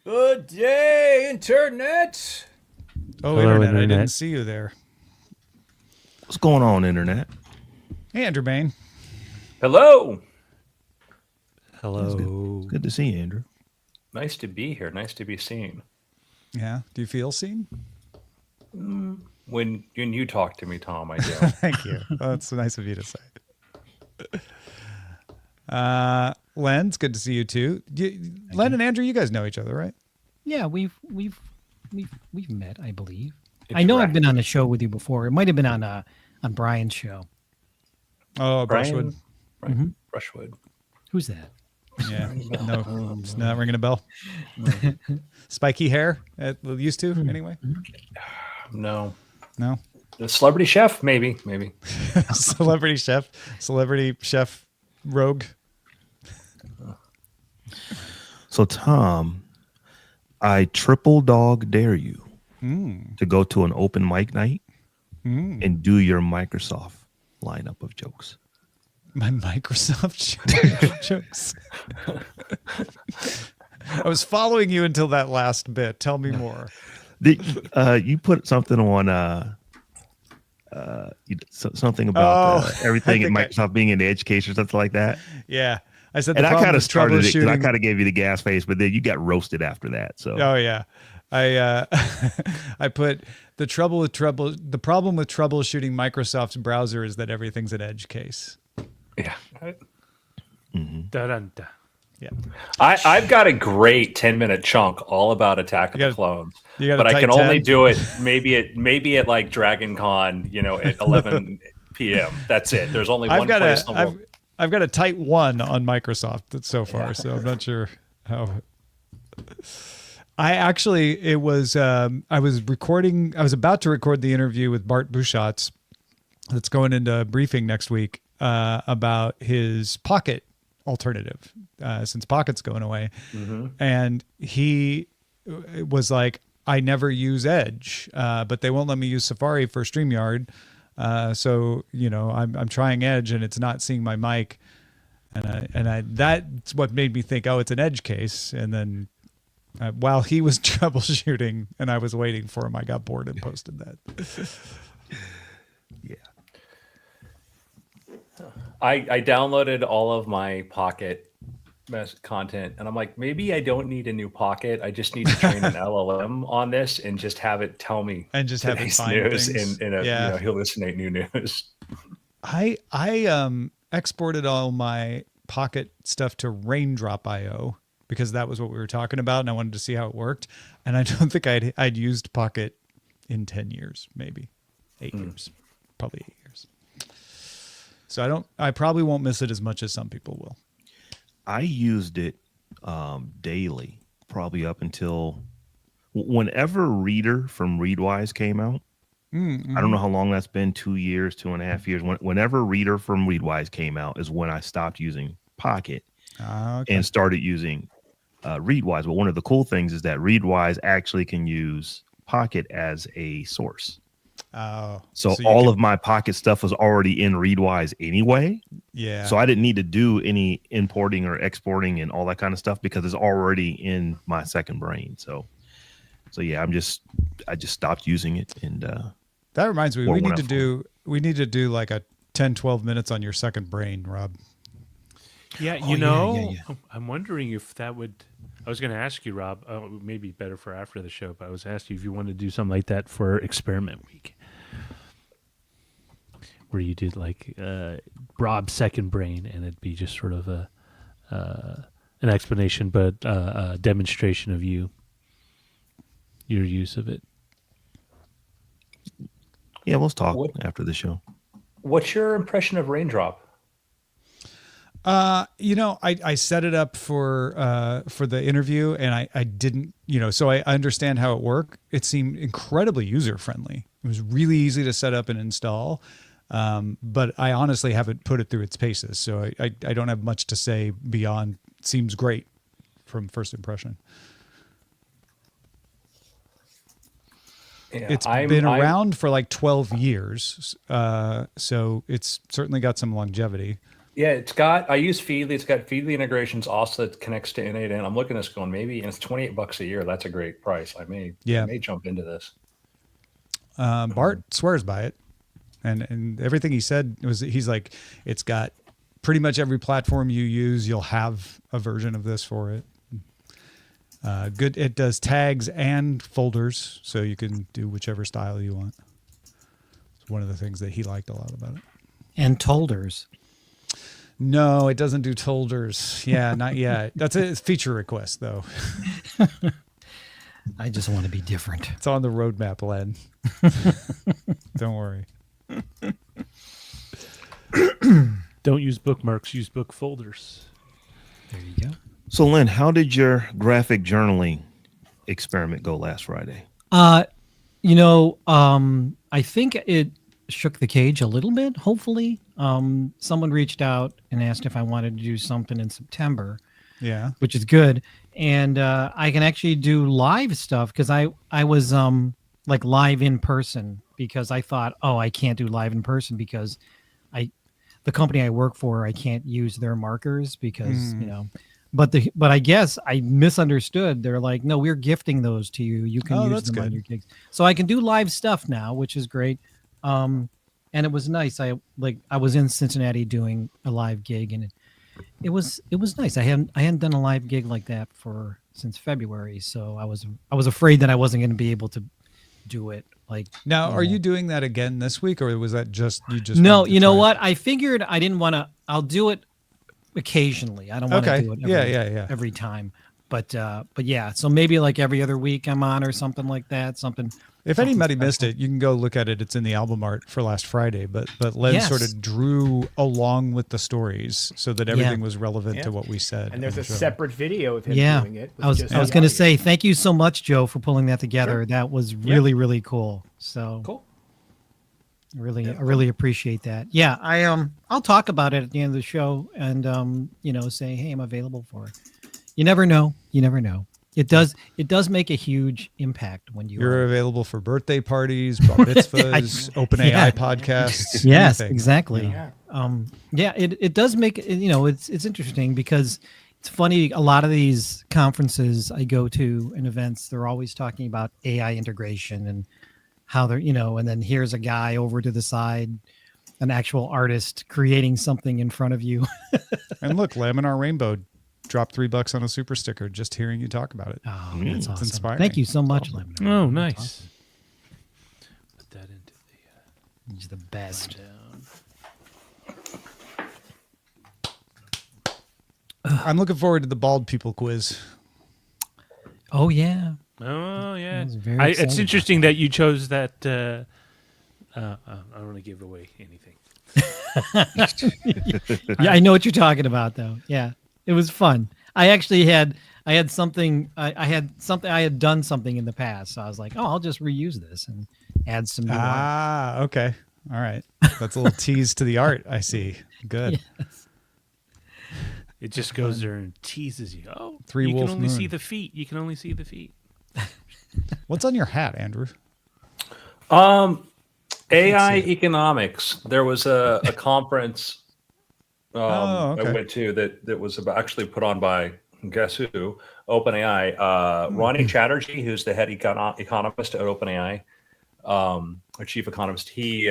Good day, Internet. Oh, Hello, Internet. I Internet. didn't see you there. What's going on, Internet? Hey, Andrew Mayne. Hello. Hello. It's good to see you, Andrew. Nice to be here. Nice to be seen. Yeah. Do you feel seen? When you talk to me, Tom, I do. Thank you. Oh, that's nice of you to say. Len, it's good to see you too. Len and Andrew, you guys know each other, right? Yeah, we've met, I believe. I know I've been on a show with you before. It might have been on Brian's show. Oh, Brian? Brushwood. Right. Brushwood. Who's that? Yeah. No, it's not ringing a bell. Spiky hair, it used to, anyway. No. No. The celebrity chef, maybe. Celebrity chef rogue. So, Tom, I triple dog dare you to go to an open mic night and do your Microsoft lineup of jokes. My Microsoft jokes. I was following you until that last bit. Tell me more. You put something on something about everything at Microsoft being in the edge case or something like that. Yeah. I said, and I kind of started it because I kind of gave you the gas face, but then you got roasted after that. So, oh yeah, I put the problem with troubleshooting Microsoft's browser is that everything's an edge case. Yeah. Da-dun-da. Yeah. I've got a great 10-minute chunk all about Attack of the Clones, but I can only do it maybe at like Dragon Con, at 11 p.m. That's it. There's only one place in the world. I've got a tight 1 on Microsoft so far, so I'm not sure how. I was about to record the interview with Bart Busschots that's going into briefing next week about his Pocket alternative since Pocket's going away. And he was like, I never use Edge, but they won't let me use Safari for StreamYard. So I'm trying Edge and it's not seeing my mic, and that's what made me think, oh, it's an Edge case. And then while he was troubleshooting and I was waiting for him, I got bored and posted that. Yeah. I downloaded all of my Pocket content and I'm like, maybe I don't need a new Pocket. I just need to train an LLM on this and just have it tell me and just have it find news things. and hallucinate new news. I exported all my Pocket stuff to Raindrop.io because that was what we were talking about and I wanted to see how it worked. And I don't think I'd used Pocket in 10 years, maybe 8 years, probably 8 years. So I probably won't miss it as much as some people will. I used it daily, probably up until whenever Reader from Readwise came out. I don't know how long that's been, 2 years, 2.5 years. Whenever Reader from Readwise came out is when I stopped using Pocket and started using Readwise. But one of the cool things is that Readwise actually can use Pocket as a source. Oh, so all of my Pocket stuff was already in Readwise anyway. Yeah. So I didn't need to do any importing or exporting and all that kind of stuff because it's already in my second brain. So yeah, I just stopped using it. And that reminds me, we need to do like a 10, 12 minutes on your second brain, Rob. Yeah, I'm wondering if that would. I was going to ask you, Rob. Maybe better for after the show, but I was asking you if you wanted to do something like that for Experiment Week, where you did like Rob's second brain, and it'd be just sort of an explanation, but a demonstration of your use of it. Yeah, let's talk after the show. What's your impression of Raindrop? I set it up for the interview and I didn't, so I understand how it worked. It seemed incredibly user friendly. It was really easy to set up and install. But I honestly haven't put it through its paces. So I don't have much to say beyond seems great from first impression. Yeah, it's been around for like 12 years. So it's certainly got some longevity. Yeah, I use Feedly. It's got Feedly integrations also that connects to N8. And I'm looking at this going, maybe, and it's $28 a year. That's a great price. I may jump into this. Bart swears by it. And everything he said he's like, it's got pretty much every platform you use. You'll have a version of this for it. Good. It does tags and folders, so you can do whichever style you want. It's one of the things that he liked a lot about it. And tolders. No, it doesn't do tolders. Yeah, not yet. That's a feature request, though. I just want to be different. It's on the roadmap, Len. Don't worry. Don't use bookmarks, use book folders. There you go. So, Len, how did your graphic journaling experiment go last Friday? I think it shook the cage a little bit, hopefully. Someone reached out and asked if I wanted to do something in September. Yeah. Which is good. And I can actually do live stuff because I was like live in person because I thought, I can't do live in person because the company I work for, I can't use their markers because, but I guess I misunderstood. They're like, no, we're gifting those to you. You can use them on your gigs. So I can do live stuff now, which is great. And it was nice. I was in Cincinnati doing a live gig and it was nice. I hadn't done a live gig like that since February. So I was afraid that I wasn't going to be able to do it. Like now, are you doing that again this week, or was that just No, you know what? I figured I didn't want to. I'll do it occasionally. I don't want to do it every time. But yeah, so maybe like every other week I'm on or something like that. If anybody missed it, you can go look at it. It's in the album art for last Friday. But Len sort of drew along with the stories so that everything was relevant to what we said. And there's a separate video of him doing it. I was going to say thank you so much, Joe, for pulling that together. Sure. That was really really cool. So cool. I really appreciate that. Yeah, I'll talk about it at the end of the show and say, hey, I'm available for it. You never know. It does make a huge impact when you're available for birthday parties, bar mitzvahs, OpenAI podcasts. Yes, anything. Exactly. Yeah. It does make it's interesting because it's funny. A lot of these conferences I go to and events, they're always talking about AI integration and how they're and then here's a guy over to the side, an actual artist creating something in front of you. And look, Laminar Rainbow dropped $3 on a super sticker just hearing you talk about it. Oh, that's awesome. It's inspiring. Thank you so much, Laminar. Oh, nice. Awesome. Put that into the he's the best. I'm looking forward to the bald people quiz. Oh yeah. It's interesting that you chose that. I don't want to give away anything. Yeah, I know what you're talking about, though. Yeah, it was fun. I actually had something. I had done something in the past, so I was like, I'll just reuse this and add some new art. Okay, all right. That's a little tease to the art. I see. Good. Yes. It just goes there and teases you. Oh, you can only see the feet. You can only see the feet. What's on your hat, Andrew? AI economics. There was a conference I went to that was actually put on by, guess who? OpenAI. Ronnie Chatterjee, who's the head economist at OpenAI, or chief economist, he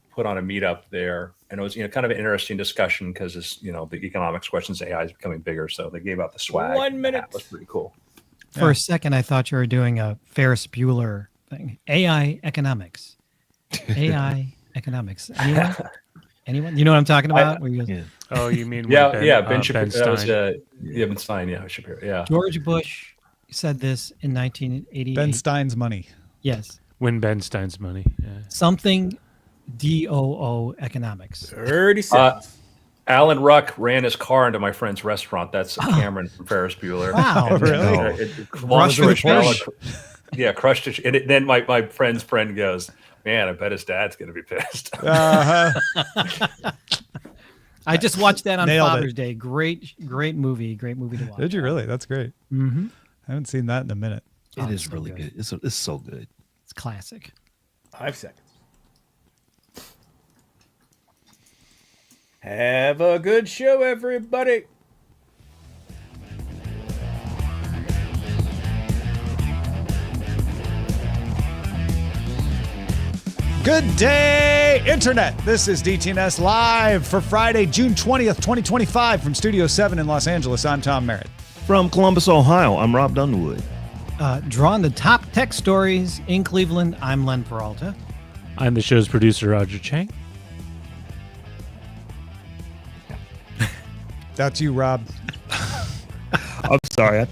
put on a meetup there, and it was kind of an interesting discussion because the economics questions, AI is becoming bigger, so they gave out the swag. 1 minute. That was pretty cool. For a second, I thought you were doing a Ferris Bueller thing. AI economics. AI economics. Anyone? You know what I'm talking about? Oh, you mean Ben Shapiro? That was Ben Stein. Yeah, Shapiro. Yeah. George Bush said this in 1988. Ben Stein's money. Yes. When Ben Stein's money. Yeah. Something DOO economics. 30 seconds. Alan Ruck ran his car into my friend's restaurant. That's Cameron from Ferris Bueller. Wow, really? Crushed it. And then my friend's friend goes, man, I bet his dad's going to be pissed. I just watched that on Father's Day. Great movie. Great movie to watch. Did you really? That's great. Mm-hmm. I haven't seen that in a minute. It is really good. It's so good. It's classic. 5 seconds. Have a good show, everybody. Good day, Internet. This is DTNS Live for Friday, June 20th, 2025 from Studio 7 in Los Angeles. I'm Tom Merritt. From Columbus, Ohio, I'm Rob Dunwood. Drawing the top tech stories in Cleveland, I'm Len Peralta. I'm the show's producer, Roger Chang. That's you, Rob. I'm sorry.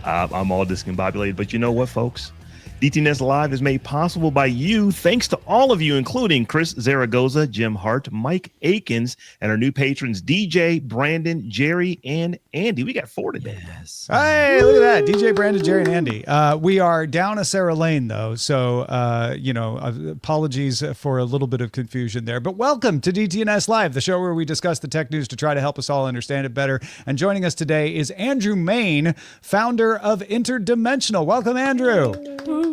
I'm all discombobulated. But you know what, folks? DTNS Live is made possible by you, thanks to all of you, including Chris Zaragoza, Jim Hart, Mike Akins, and our new patrons, DJ, Brandon, Jerry, and Andy. We got 4 today. Yes. Hey, look at that. DJ, Brandon, Jerry, and Andy. We are down a Sarah Lane, though. So, apologies for a little bit of confusion there. But welcome to DTNS Live, the show where we discuss the tech news to try to help us all understand it better. And joining us today is Andrew Mayne, founder of Interdimensional. Welcome, Andrew.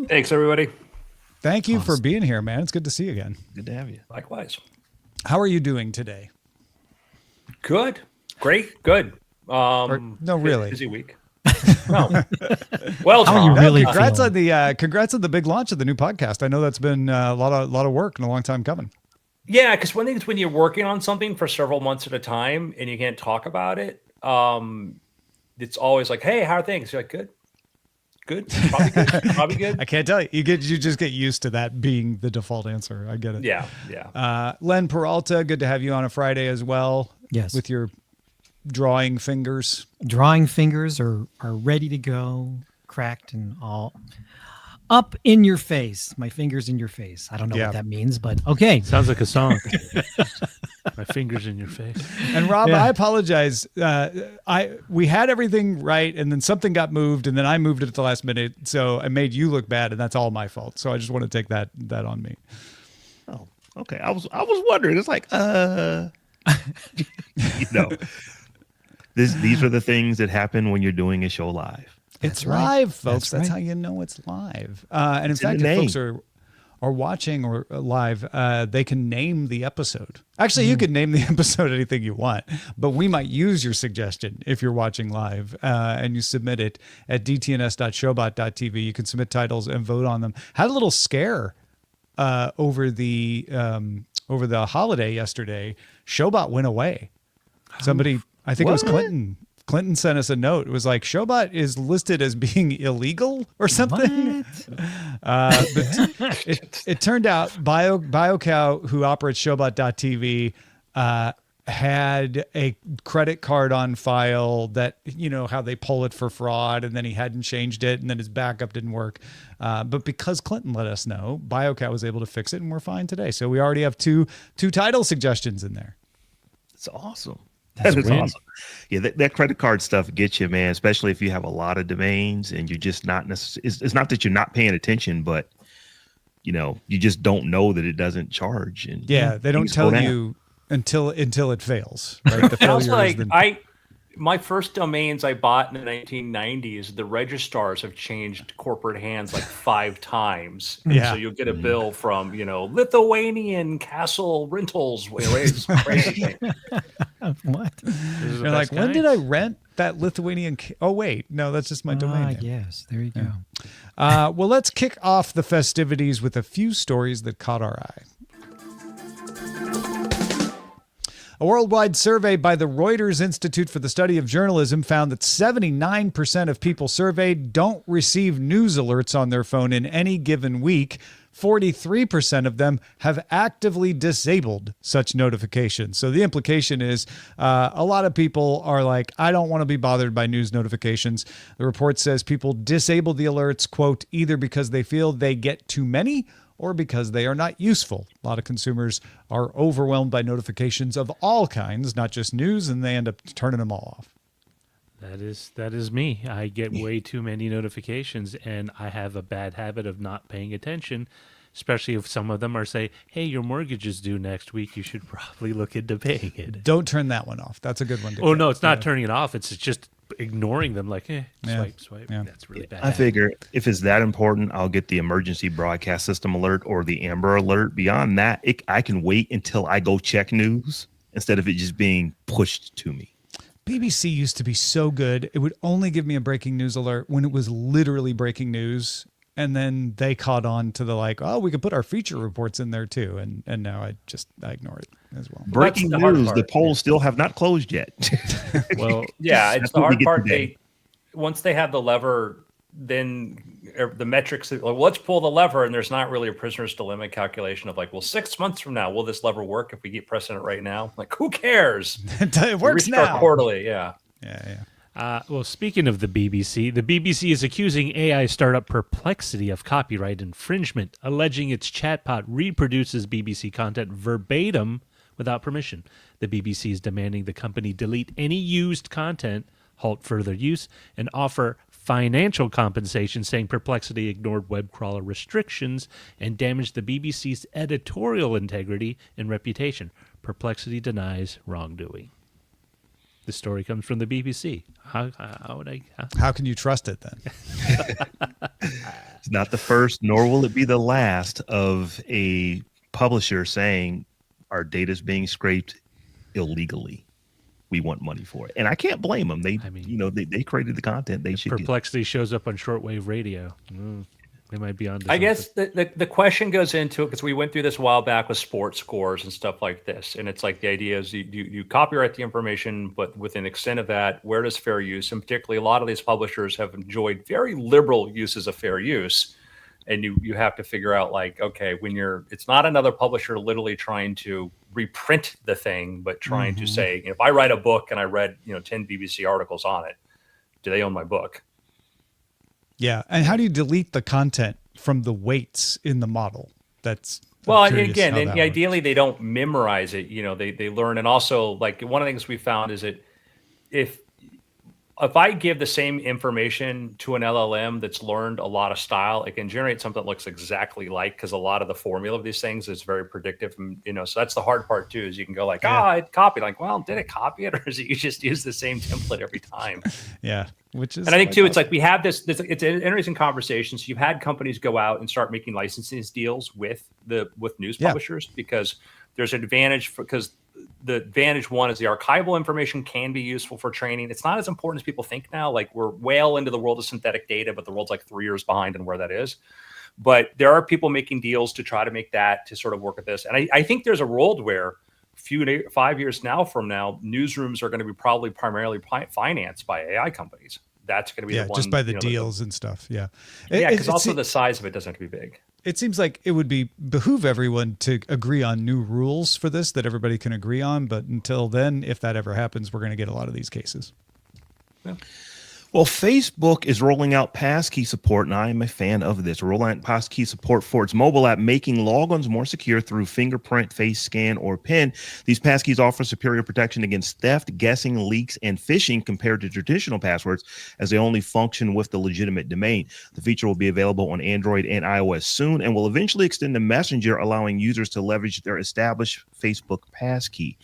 Thanks, everybody. Thank you for being here, man. It's good to see you again. Good to have you. Likewise. How are you doing today? Good. Great. Good. No, really. Busy week. No. Well, How are you Tom, really congrats feeling? on the congrats on the big launch of the new podcast. I know that's been a lot of work and a long time coming. Yeah, because one thing is when you're working on something for several months at a time and you can't talk about it, it's always like, hey, how are things? You're like, good. Good. Probably good. Probably good. I can't tell you. You just get used to that being the default answer. I get it. Yeah. Len Peralta, good to have you on a Friday as well. Yes. With your drawing fingers. Drawing fingers are ready to go, cracked and all up in your face. My fingers in your face. I don't know what that means, but okay. Sounds like a song. My fingers in your face. And Rob, I apologize. We had everything right, and then something got moved, and then I moved it at the last minute, so I made you look bad, and that's all my fault. So I just want to take that on me. Oh, okay. I was wondering. It's like, these are the things that happen when you're doing a show live. It's live, folks. That's how you know it's live. And in fact, if folks are watching or live, they can name the episode. Actually, you can name the episode anything you want, but we might use your suggestion if you're watching live and you submit it at dtns.showbot.tv. You can submit titles and vote on them. Had a little scare over the holiday yesterday. Showbot went away. Somebody, I think it was Clinton. Clinton sent us a note. It was like, Showbot is listed as being illegal or something. But it turned out BioCow, who operates Showbot.tv, had a credit card on file that, you know, how they pull it for fraud, and then he hadn't changed it, and then his backup didn't work. But because Clinton let us know, BioCow was able to fix it, and we're fine today. So we already have two title suggestions in there. It's awesome. That is awesome. Yeah, that credit card stuff gets you, man, especially if you have a lot of domains and you're just not necessarily, it's not that you're not paying attention, but you just don't know that it doesn't charge. And they don't tell you until it fails. Right? The failure my first domains I bought in the 1990s, the registrars have changed corporate hands like 5 times. Yeah. So you'll get a bill from, Lithuanian Castle Rentals. It's crazy. What? You're like, when did I rent that Lithuanian? Oh, wait. No, that's just my domain name. Yes, there you go. Well, let's kick off the festivities with a few stories that caught our eye. A worldwide survey by the Reuters Institute for the Study of Journalism found that 79% of people surveyed don't receive news alerts on their phone in any given week. 43% of them have actively disabled such notifications. So the implication is a lot of people are like, I don't want to be bothered by news notifications. The report says people disable the alerts, quote, either because they feel they get too many or because they are not useful. A lot of consumers are overwhelmed by notifications of all kinds, not just news, and they end up turning them all off. That is me. I get way too many notifications, and I have a bad habit of not paying attention, especially if some of them are saying, hey, your mortgage is due next week. You should probably look into paying it. Don't turn that one off. That's a good one to get. No, it's not turning it off. It's just ignoring them like, swipe. Yeah. That's really bad. I figure if it's that important, I'll get the emergency broadcast system alert or the Amber alert. Beyond that, I can wait until I go check news instead of it just being pushed to me. BBC used to be so good. It would only give me a breaking news alert when it was literally breaking news. And then they caught on to the like, oh, we could put our feature reports in there too. And now I ignore it as well. Breaking news, the polls still have not closed yet. Well, yeah, it's the hard part. Once they have the lever, then the metrics, like, let's pull the lever, and there's not really a prisoner's dilemma calculation of like, well, 6 months from now, will this lever work if we keep pressing it right now? Like, who cares? It works now. Quarterly, yeah. Well, speaking of the BBC is accusing AI startup Perplexity of copyright infringement, alleging its chatbot reproduces BBC content verbatim without permission. The BBC is demanding the company delete any used content, halt further use, and offer financial compensation, saying Perplexity ignored web crawler restrictions and damaged the BBC's editorial integrity and reputation. Perplexity denies wrongdoing. The story comes from the BBC. How can you trust it then? It's not the first, nor will it be the last of a publisher saying our data is being scraped illegally. We want money for it, and I can't blame them. They created the content. They should. Perplexity shows up on shortwave radio. They might be on. I guess the question goes into it because we went through this a while back with sports scores and stuff like this, and it's like the idea is you copyright the information, but with an extent of that, where does fair use? And particularly, a lot of these publishers have enjoyed very liberal uses of fair use, and you have to figure out like, okay, it's not another publisher literally trying to reprint the thing, but trying to say, if I write a book and I read 10 BBC articles on it, do they own my book? Yeah, and how do you delete the content from the weights in the model? Again, ideally they don't memorize it. They learn, and also like one of the things we found is that if I give the same information to an LLM that's learned a lot of style, it can generate something that looks exactly like, because a lot of the formula of these things is very predictive. And, so that's the hard part too, is you can go like, it copied. Like, well, did it copy it, or is it you just use the same template every time? Yeah. And I think too, it's like we have this it's an interesting conversation. So you've had companies go out and start making licensing deals with news publishers because there's an advantage because the advantage one is the archival information can be useful for training. It's not as important as people think now. Like we're well into the world of synthetic data, but the world's like 3 years behind in where that is. But there are people making deals to try to make that to sort of work with this. And I think there's a world where 5 years from now, newsrooms are going to be probably primarily financed by AI companies. That's going to be the one, just by the deals and stuff. Yeah. Because also the size of it doesn't have to be big. It seems like it would behoove everyone to agree on new rules for this that everybody can agree on. But until then, if that ever happens, we're going to get a lot of these cases. Yeah. Well, Facebook is rolling out passkey support, and I am a fan of this. Rolling out passkey support for its mobile app, making logons more secure through fingerprint, face scan, or PIN. These passkeys offer superior protection against theft, guessing, leaks, and phishing compared to traditional passwords, as they only function with the legitimate domain. The feature will be available on Android and iOS soon, and will eventually extend to Messenger, allowing users to leverage their established Facebook passkey.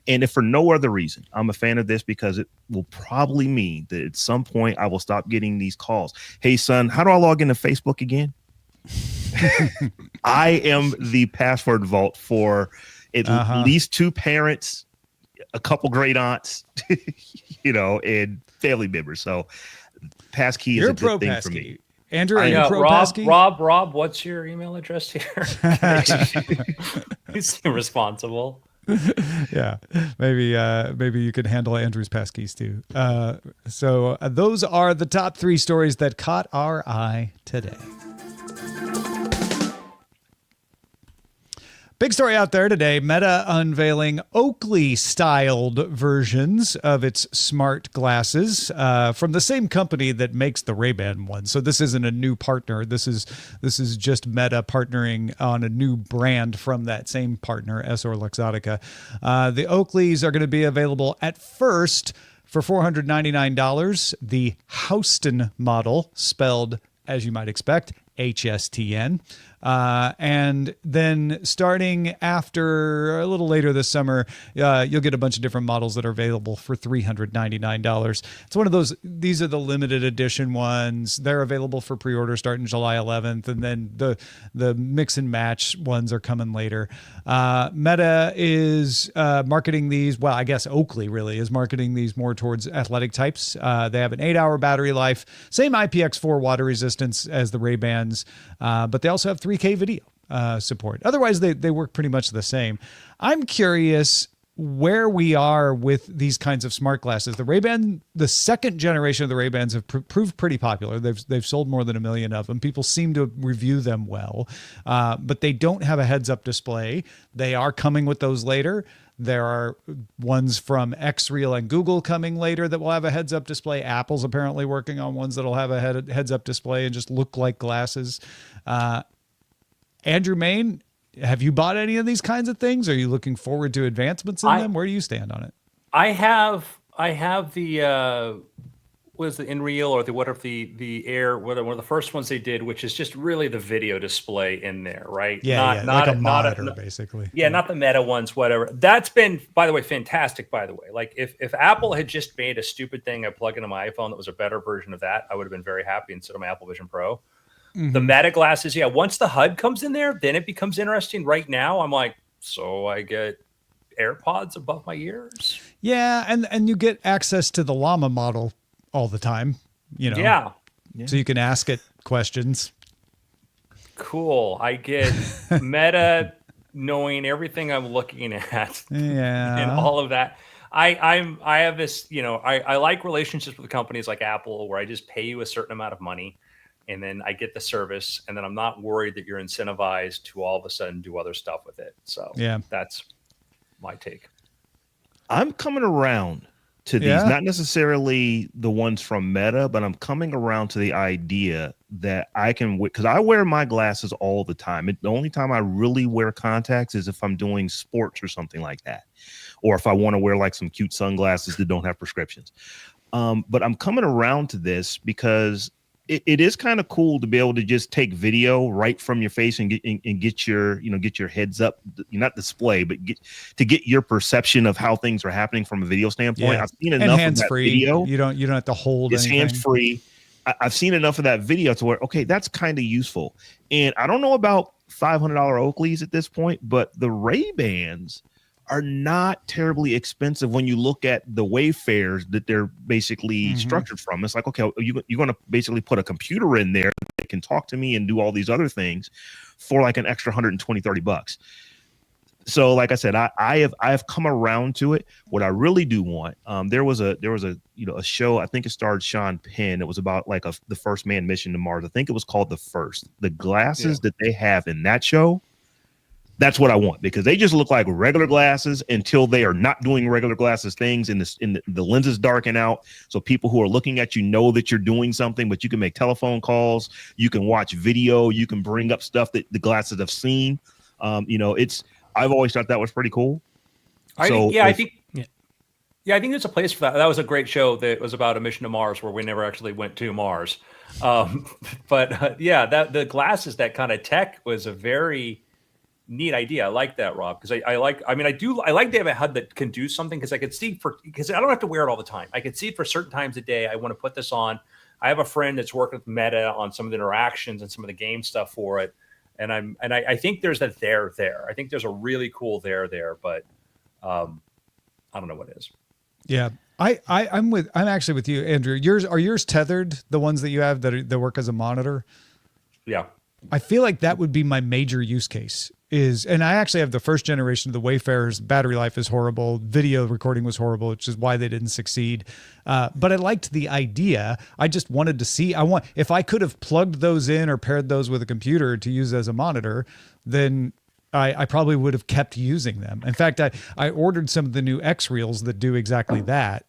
And if for no other reason, I'm a fan of this because it will probably mean that at some point I will stop getting these calls. Hey, son, how do I log into Facebook again? I am the password vault for at least 2 parents, a couple great aunts, and family members. So passkey is a good thing for me. Andrew, are you pro passkey? Rob, what's your email address here? He's irresponsible. Yeah, maybe you could handle Andrew's passkeys too. So those are the top 3 stories that caught our eye today. Big story out there today, Meta unveiling Oakley-styled versions of its smart glasses from the same company that makes the Ray-Ban one. So this isn't a new partner. This is just Meta partnering on a new brand from that same partner, EssilorLuxottica. The Oakleys are going to be available at first for $499. The Houston model, spelled as you might expect, HSTN. And then starting after a little later this summer, you'll get a bunch of different models that are available for $399. It's one of those, these are the limited edition ones. They're available for pre-order starting July 11th. And then the mix and match ones are coming later. Meta is marketing these. Well, I guess Oakley really is marketing these more towards athletic types. They have an 8-hour battery life, same IPX4 water resistance as the Ray-Bans, but they also have 3K video support. Otherwise, they work pretty much the same. I'm curious where we are with these kinds of smart glasses. The Ray-Ban, the second generation of the Ray-Bans have proved pretty popular. They've sold more than 1 million of them. People seem to review them well, but they don't have a heads-up display. They are coming with those later. There are ones from XReal and Google coming later that will have a heads-up display. Apple's apparently working on ones that'll have a heads-up display and just look like glasses. Andrew Mayne, have you bought any of these kinds of things? Are you looking forward to advancements in them? Where do you stand on it? I have the what is the InReal or the Air, one of the first ones they did, which is just really the video display in there, right? Not like a monitor, basically. Yeah, not the Meta ones, whatever. That's been, by the way, fantastic, by the way. Like if Apple had just made a stupid thing I plug into my iPhone that was a better version of that, I would have been very happy instead of my Apple Vision Pro. Mm-hmm. The Meta glasses, yeah, once the HUD comes in there, then it becomes interesting. Right now, I'm like, so I get AirPods above my ears? Yeah, and you get access to the Llama model all the time, you know. Yeah. So you can ask it questions. Cool. I get Meta knowing everything I'm looking at. Yeah. And all of that. I have this, you know, I like relationships with companies like Apple where I just pay you a certain amount of money and then I get the service and then I'm not worried that you're incentivized to all of a sudden do other stuff with it. So yeah, that's my take. I'm coming around to these, not necessarily the ones from Meta, but I'm coming around to the idea that I can, because I wear my glasses all the time. The only time I really wear contacts is if I'm doing sports or something like that, or if I want to wear like some cute sunglasses that don't have prescriptions. But I'm coming around to this because it is kind of cool to be able to just take video right from your face and get your, you know, get your heads up, not display, but get your perception of how things are happening from a video standpoint. Yeah. I've seen enough of that video. You don't have to hold it's anything. Hands free. I've seen enough of that video to where, okay, that's kind of useful. And I don't know about $500 Oakleys at this point, but the Ray-Bans are not terribly expensive when you look at the Wayfarers that they're basically structured from. It's like, okay, you're going to basically put a computer in there that can talk to me and do all these other things for like an extra $120-$130. So like I said, I have come around to it. What I really do want, there was a you know, a show, I think it starred Sean Penn. It was about like the first manned mission to Mars. I think it was called The First. The glasses that they have in that show, that's what I want, because they just look like regular glasses until they are not doing regular glasses things, and the lenses darken out. So people who are looking at you know that you're doing something, but you can make telephone calls, you can watch video, you can bring up stuff that the glasses have seen. You know, I've always thought that was pretty cool. I think there's a place for that. That was a great show that was about a mission to Mars where we never actually went to Mars. The glasses, that kind of tech was a very neat idea. I like that, Rob, because I like to have a HUD that can do something, because I could see because I don't have to wear it all the time. I could see for certain times a day I want to put this on. I have a friend that's working with Meta on some of the interactions and some of the game stuff for it. And I think there's a there. I think there's a really cool there, but I don't know what it is. Yeah. I'm actually with you, Andrew. Are yours tethered, the ones that you have that work as a monitor? Yeah. I feel like that would be my major use case and I actually have the first generation of the Wayfarers. Battery life is horrible. Video recording was horrible, which is why they didn't succeed. But I liked the idea. I just wanted to see, if I could have plugged those in or paired those with a computer to use as a monitor, then I probably would have kept using them. In fact, I ordered some of the new XReals that do exactly that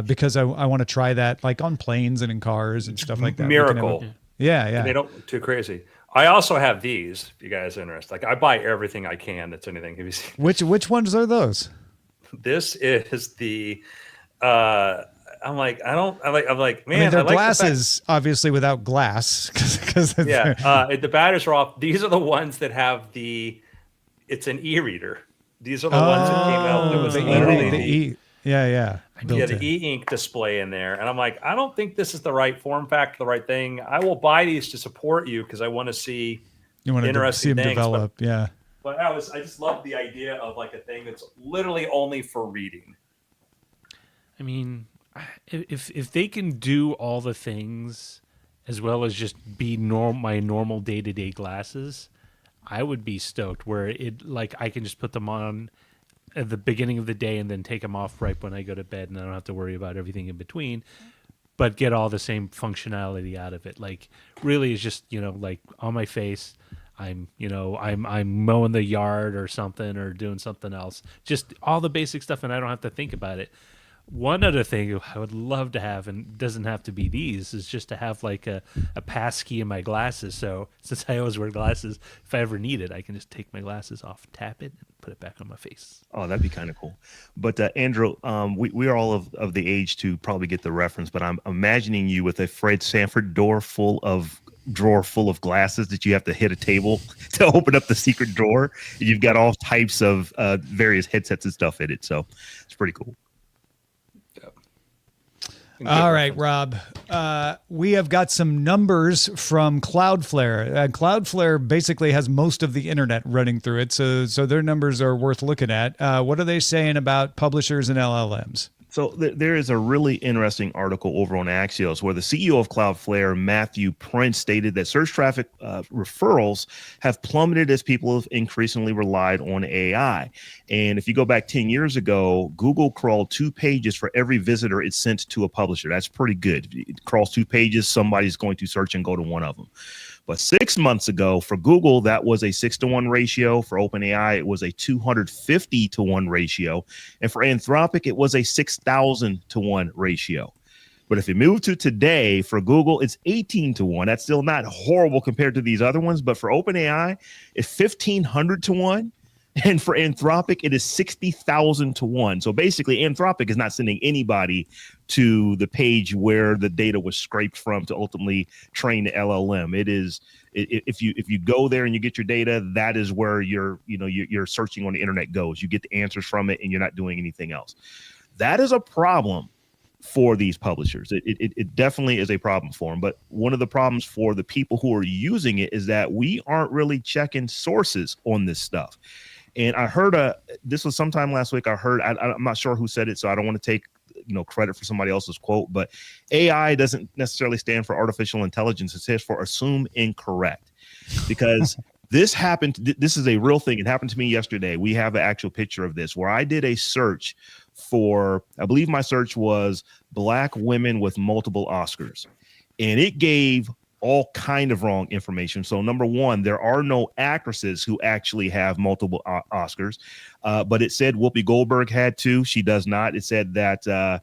because I want to try that like on planes and in cars and stuff like that. Miracle. Yeah. They don't too crazy. I also have these, if you guys are interested. Like I buy everything I can that's anything. Have you seen? Which ones are those? This is the I'm like, man, I mean, they're like glasses, obviously without glass. Cause the batteries are off. These are the ones that have it's an e-reader. These are the ones that came out. That was literally the e-ink display in there. And I'm like, I don't think this is the right form factor, the right thing. I will buy these to support you because I want to see interesting things. Develop, But I just love the idea of like a thing that's literally only for reading. I mean, if they can do all the things as well as just be my normal day-to-day glasses, I would be stoked. Where I can just put them on at the beginning of the day and then take them off right when I go to bed, and I don't have to worry about everything in between, but get all the same functionality out of it. Like, really, it's just like on my face. I'm mowing the yard or something or doing something else. Just all the basic stuff, and I don't have to think about it. One other thing I would love to have, and doesn't have to be these, is just to have like a pass key in my glasses. So since I always wear glasses, if I ever need it, I can just take my glasses off, tap it, and put it back on my face. Oh, that'd be kind of cool. But Andrew, we are all of the age to probably get the reference, but I'm imagining you with a Fred Sanford drawer full of glasses that you have to hit a table to open up the secret drawer. And you've got all types of various headsets and stuff in it. So it's pretty cool. All right, Rob. We have got some numbers from Cloudflare. Cloudflare basically has most of the internet running through it, so their numbers are worth looking at. What are they saying about publishers and LLMs? So there is a really interesting article over on Axios where the CEO of Cloudflare, Matthew Prince, stated that search traffic referrals have plummeted as people have increasingly relied on AI. And if you go back 10 years ago, Google crawled 2 pages for every visitor it sent to a publisher. That's pretty good. If it crawls 2 pages, somebody's going to search and go to one of them. But 6 months ago, for Google, that was a 6-to-1 ratio. For OpenAI, it was a 250-to-1 ratio. And for Anthropic, it was a 6,000-to-1 ratio. But if you move to today, for Google, it's 18-to-1. That's still not horrible compared to these other ones. But for OpenAI, it's 1,500-to-1. And for Anthropic, it is 60,000-to-1. So basically, Anthropic is not sending anybody to the page where the data was scraped from to ultimately train the LLM. It is, if you go there and you get your data, that is where your searching on the internet goes. You get the answers from it, and you're not doing anything else. That is a problem for these publishers. It definitely is a problem for them. But one of the problems for the people who are using it is that we aren't really checking sources on this stuff. And I heard this was sometime last week. I'm not sure who said it, so I don't want to take credit for somebody else's quote, but AI doesn't necessarily stand for artificial intelligence. It stands for assume incorrect, because this happened. This is a real thing. It happened to me yesterday. We have an actual picture of this where I did a search for, I believe my search was Black women with multiple Oscars, and it gave all kind of wrong information. So number one, there are no actresses who actually have multiple Oscars, but it said Whoopi Goldberg had 2. She does not. It said that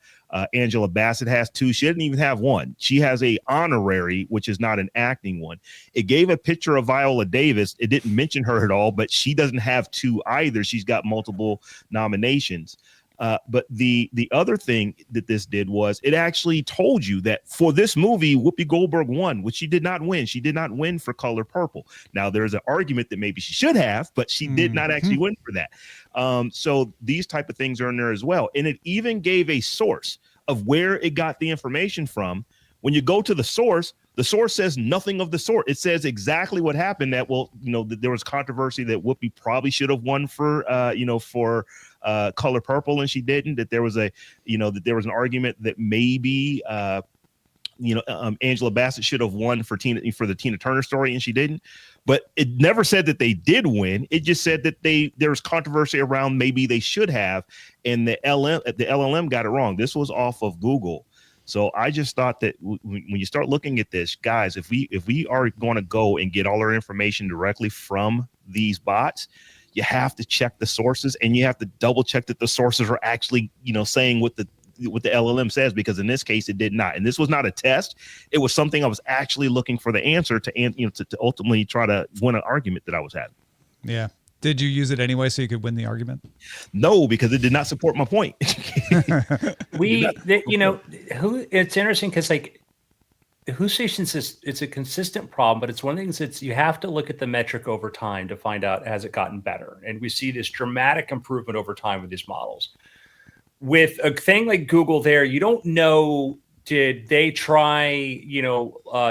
Angela Bassett has 2. She didn't even have 1. She has a honorary, which is not an acting one. It gave a picture of Viola Davis. It didn't mention her at all, but she doesn't have 2 either. She's got multiple nominations. But the other thing that this did was it actually told you that for this movie, Whoopi Goldberg won, which she did not win. She did not win for Color Purple. Now, there's an argument that maybe she should have, but she did not actually win for that. So these type of things are in there as well. And it even gave a source of where it got the information from. When you go to the source says nothing of the sort. It says exactly what happened. That there was controversy that Whoopi probably should have won for Color Purple, and she didn't. That there was that there was an argument that maybe Angela Bassett should have won for the Tina Turner story, and she didn't. But it never said that they did win. It just said that there was controversy around maybe they should have, and the LLM got it wrong. This was off of Google. So I just thought that when you start looking at this, guys, if we are going to go and get all our information directly from these bots, you have to check the sources, and you have to double check that the sources are actually, saying what the LLM says, because in this case it did not. And this was not a test. It was something I was actually looking for the answer to ultimately try to win an argument that I was having. Yeah. Did you use it anyway so you could win the argument? No, because it did not support my point. It's interesting because like hallucinations it's a consistent problem, but it's one of the things that's you have to look at the metric over time to find out has it gotten better. And we see this dramatic improvement over time with these models. With a thing like Google there, you don't know, did they try,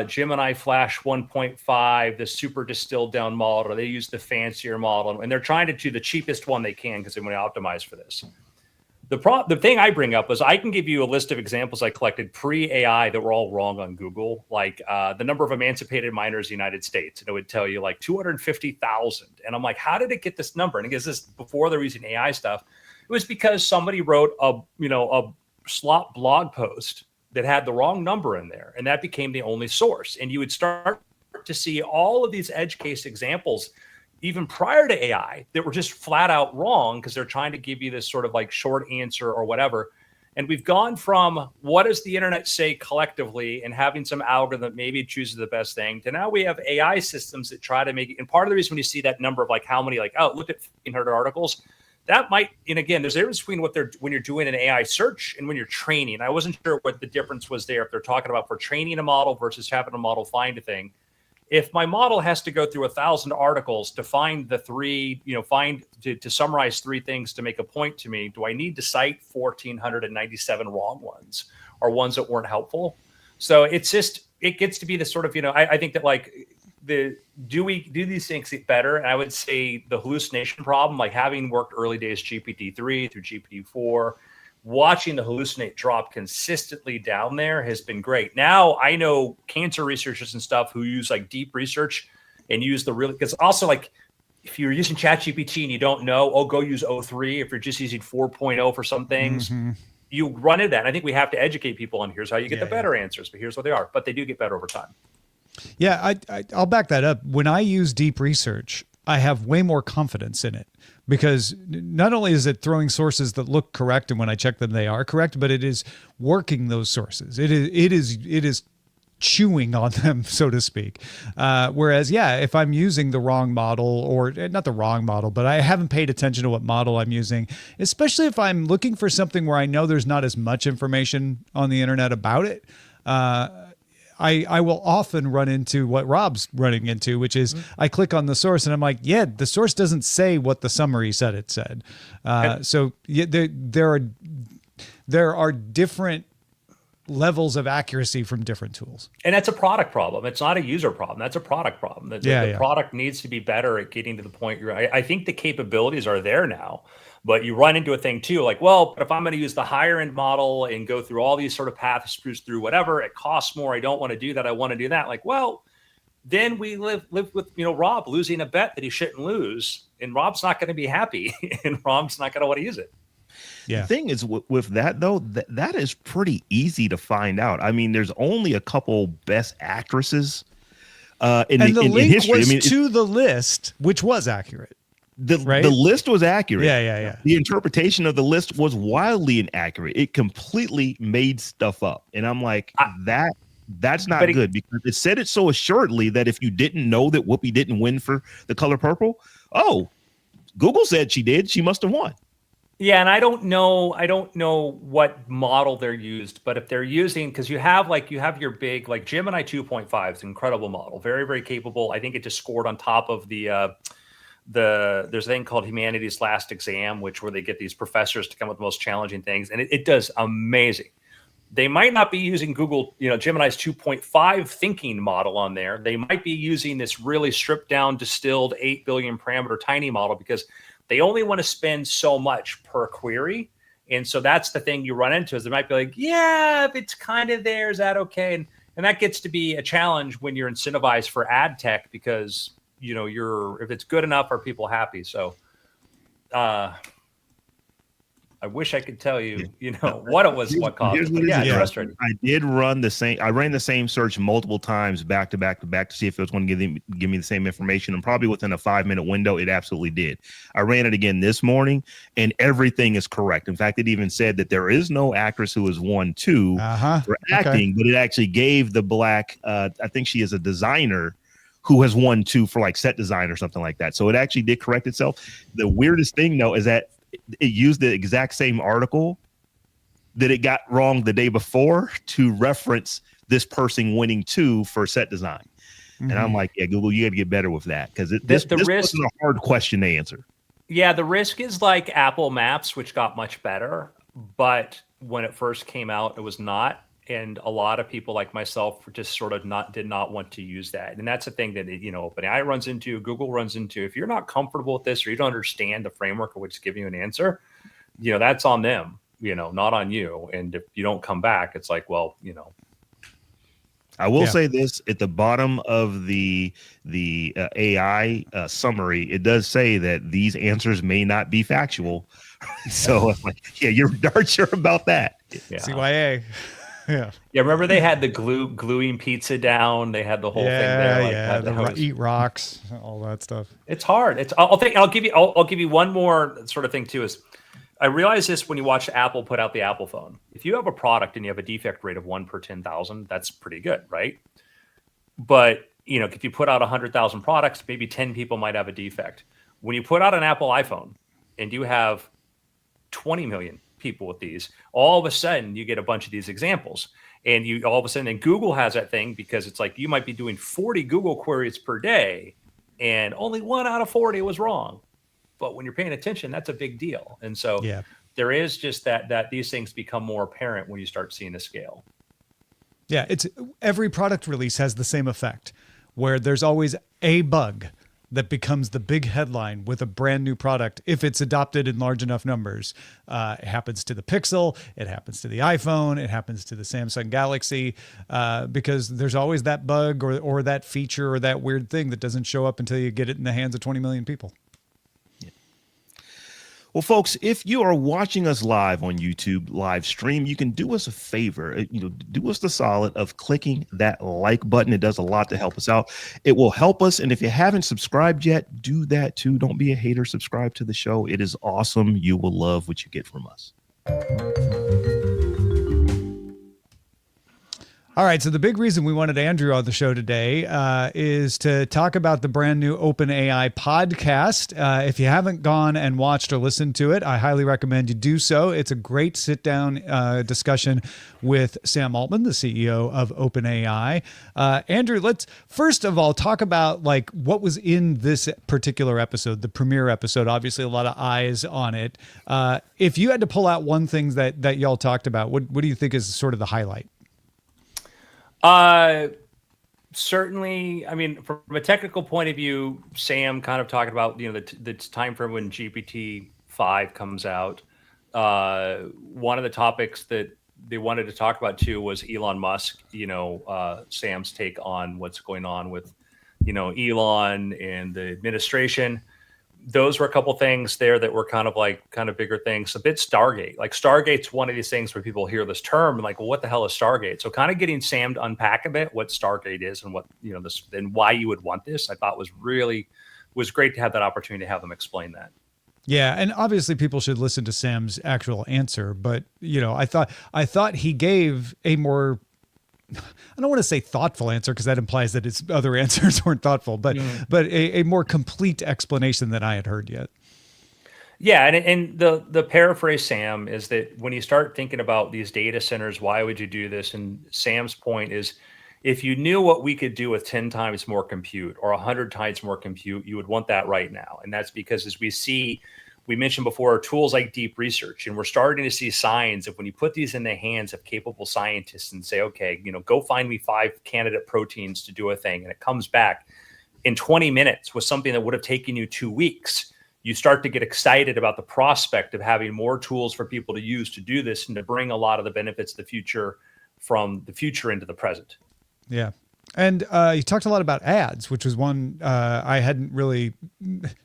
Gemini Flash 1.5, the super distilled down model, or they use the fancier model, and they're trying to do the cheapest one they can because they want to optimize for this. The thing I bring up is I can give you a list of examples I collected pre-AI that were all wrong on Google, like the number of emancipated minors in the United States, and it would tell you like 250,000. And I'm like, how did it get this number? And I guess this before they're using AI stuff. It was because somebody wrote a slop blog post that had the wrong number in there, and that became the only source. And you would start to see all of these edge case examples even prior to AI that were just flat out wrong because they're trying to give you this sort of like short answer or whatever. And we've gone from what does the internet say collectively and having some algorithm that maybe chooses the best thing to now we have AI systems that try to make it. And part of the reason when you see that number of like how many, like, oh, look at 1,500 articles, that might, and again, there's a difference between when you're doing an AI search and when you're training. I wasn't sure what the difference was there. If they're talking about for training a model versus having a model find a thing. If my model has to go through 1,000 articles to find the three, to summarize three things to make a point to me, do I need to cite 1,497 wrong ones or ones that weren't helpful? So it gets to be the sort of, I think that like do these things get better? And I would say the hallucination problem, like having worked early days GPT-3 through GPT-4, watching the hallucinate drop consistently down there has been great. Now I know cancer researchers and stuff who use like deep research and use because also like if you're using ChatGPT and you don't know, go use 03. If you're just using 4.0 for some things, you run into that. And I think we have to educate people on here's how you get the better answers, but here's what they are. But they do get better over time. Yeah, I'll back that up. When I use deep research, I have way more confidence in it because not only is it throwing sources that look correct, and when I check them, they are correct, but it is working those sources. It is chewing on them, so to speak. Whereas, if I'm using the wrong model, or not the wrong model, but I haven't paid attention to what model I'm using, especially if I'm looking for something where I know there's not as much information on the internet about it, I will often run into what Rob's running into, which is I click on the source and I'm like, the source doesn't say what the summary said it said. So there are different levels of accuracy from different tools. And that's a product problem. It's not a user problem. That's a product problem. The product needs to be better at getting to the point I think the capabilities are there now. But you run into a thing too, like, well, but if I'm going to use the higher end model and go through all these sort of paths through whatever, it costs more. I don't want to do that. I want to do that. Like, well, then we live with, Rob losing a bet that he shouldn't lose. And Rob's not going to be happy and Rob's not going to want to use it. Yeah. The thing is with that, though, that is pretty easy to find out. I mean, there's only a couple best actresses in history. Was to the list, which was accurate. The list was accurate. Yeah. The interpretation of the list was wildly inaccurate. It completely made stuff up. And I'm like, that's not good because it said it so assuredly that if you didn't know that Whoopi didn't win for The Color Purple, Google said she did. She must have won. Yeah, and I don't know what model they're used, but if they're using, because you have your big, like Gemini 2.5 is an incredible model, very, very capable. I think it just scored on top of there's a thing called Humanity's Last Exam, where they get these professors to come up with the most challenging things, and it does amazing. They might not be using Google, Gemini's 2.5 thinking model on there. They might be using this really stripped down, distilled 8 billion parameter tiny model because they only want to spend so much per query. And so that's the thing you run into is they might be like, if it's kind of there, is that okay? And that gets to be a challenge when you're incentivized for ad tech because if it's good enough, are people happy? So I wish I could tell you, what it was, what caused it. Frustrating. I did run the same. I ran the same search multiple times back to back to see if it was going to give me the same information. And probably within a 5-minute window, it absolutely did. I ran it again this morning, and everything is correct. In fact, it even said that there is no actress who has won 2 for acting, but it actually gave the black. I think she is a designer who has won 2 for like set design or something like that. So it actually did correct itself. The weirdest thing though is that it used the exact same article that it got wrong the day before to reference this person winning 2 for set design. And I'm like, yeah, Google, you got to get better with that, because this wasn't a hard question to answer. Yeah, the risk is like Apple Maps, which got much better, but when it first came out, it was not. And a lot of people like myself just sort of did not want to use that. And that's the thing that, OpenAI runs into, Google runs into. If you're not comfortable with this, or you don't understand the framework of which is giving you an answer, that's on them, not on you. And if you don't come back, it's like, well, I will say this at the bottom of the AI summary, it does say that these answers may not be factual. So I'm like, yeah, you're darn sure about that. Yeah. CYA. Yeah. Yeah. Remember they had the gluing pizza down. They had the whole thing there. Like eat rocks, all that stuff. It's hard. I'll give you one more sort of thing too. Is I realize this when you watch Apple put out the Apple phone. If you have a product and you have a defect rate of 1 per 10,000, that's pretty good, right? But if you put out 100,000 products, maybe 10 people might have a defect. When you put out an Apple iPhone and you have 20 million people with these, all of a sudden you get a bunch of these examples, and you all of a sudden, and Google has that thing, because it's like you might be doing 40 Google queries per day, and only 1 out of 40 was wrong. But when you're paying attention, that's a big deal. And so there is just that these things become more apparent when you start seeing the scale. Yeah, every product release has the same effect, where there's always a bug that becomes the big headline with a brand new product if it's adopted in large enough numbers. It happens to the Pixel, it happens to the iPhone, it happens to the Samsung Galaxy, because there's always that bug or that feature or that weird thing that doesn't show up until you get it in the hands of 20 million people. Well, folks, if you are watching us live on YouTube live stream, you can do us a favor, do us the solid of clicking that like button. It does a lot to help us out. It will help us. And if you haven't subscribed yet, do that too. Don't be a hater. Subscribe to the show. It is awesome. You will love what you get from us. All right, so the big reason we wanted Andrew on the show today is to talk about the brand new OpenAI podcast. If you haven't gone and watched or listened to it, I highly recommend you do so. It's a great sit-down discussion with Sam Altman, the CEO of OpenAI. Andrew, let's first of all talk about like what was in this particular episode, the premiere episode. Obviously, a lot of eyes on it. If you had to pull out one thing that y'all talked about, what do you think is sort of the highlight? Certainly, I mean, from a technical point of view, Sam kind of talking about, the time frame when GPT-5 comes out. One of the topics that they wanted to talk about too was Elon Musk, Sam's take on what's going on with, Elon and the administration. Those were a couple things there that were kind of bigger things. A bit Stargate. Like Stargate's one of these things where people hear this term and like, well, what the hell is Stargate? So kind of getting Sam to unpack a bit what Stargate is and what, this and why you would want this, I thought was great to have that opportunity to have them explain that. Yeah, and obviously people should listen to Sam's actual answer, but I thought he gave a more, I don't want to say thoughtful answer because that implies that his other answers weren't thoughtful, but a more complete explanation than I had heard yet. Yeah, and the paraphrase, Sam, is that when you start thinking about these data centers, why would you do this? And Sam's point is, if you knew what we could do with 10 times more compute or 100 times more compute, you would want that right now. And that's because as we mentioned before, tools like deep research, and we're starting to see signs of when you put these in the hands of capable scientists and say, okay, go find me 5 candidate proteins to do a thing, and it comes back in 20 minutes with something that would have taken you 2 weeks, you start to get excited about the prospect of having more tools for people to use to do this and to bring a lot of the benefits of the future from the future into the present. Yeah. And you talked a lot about ads, which was one I hadn't really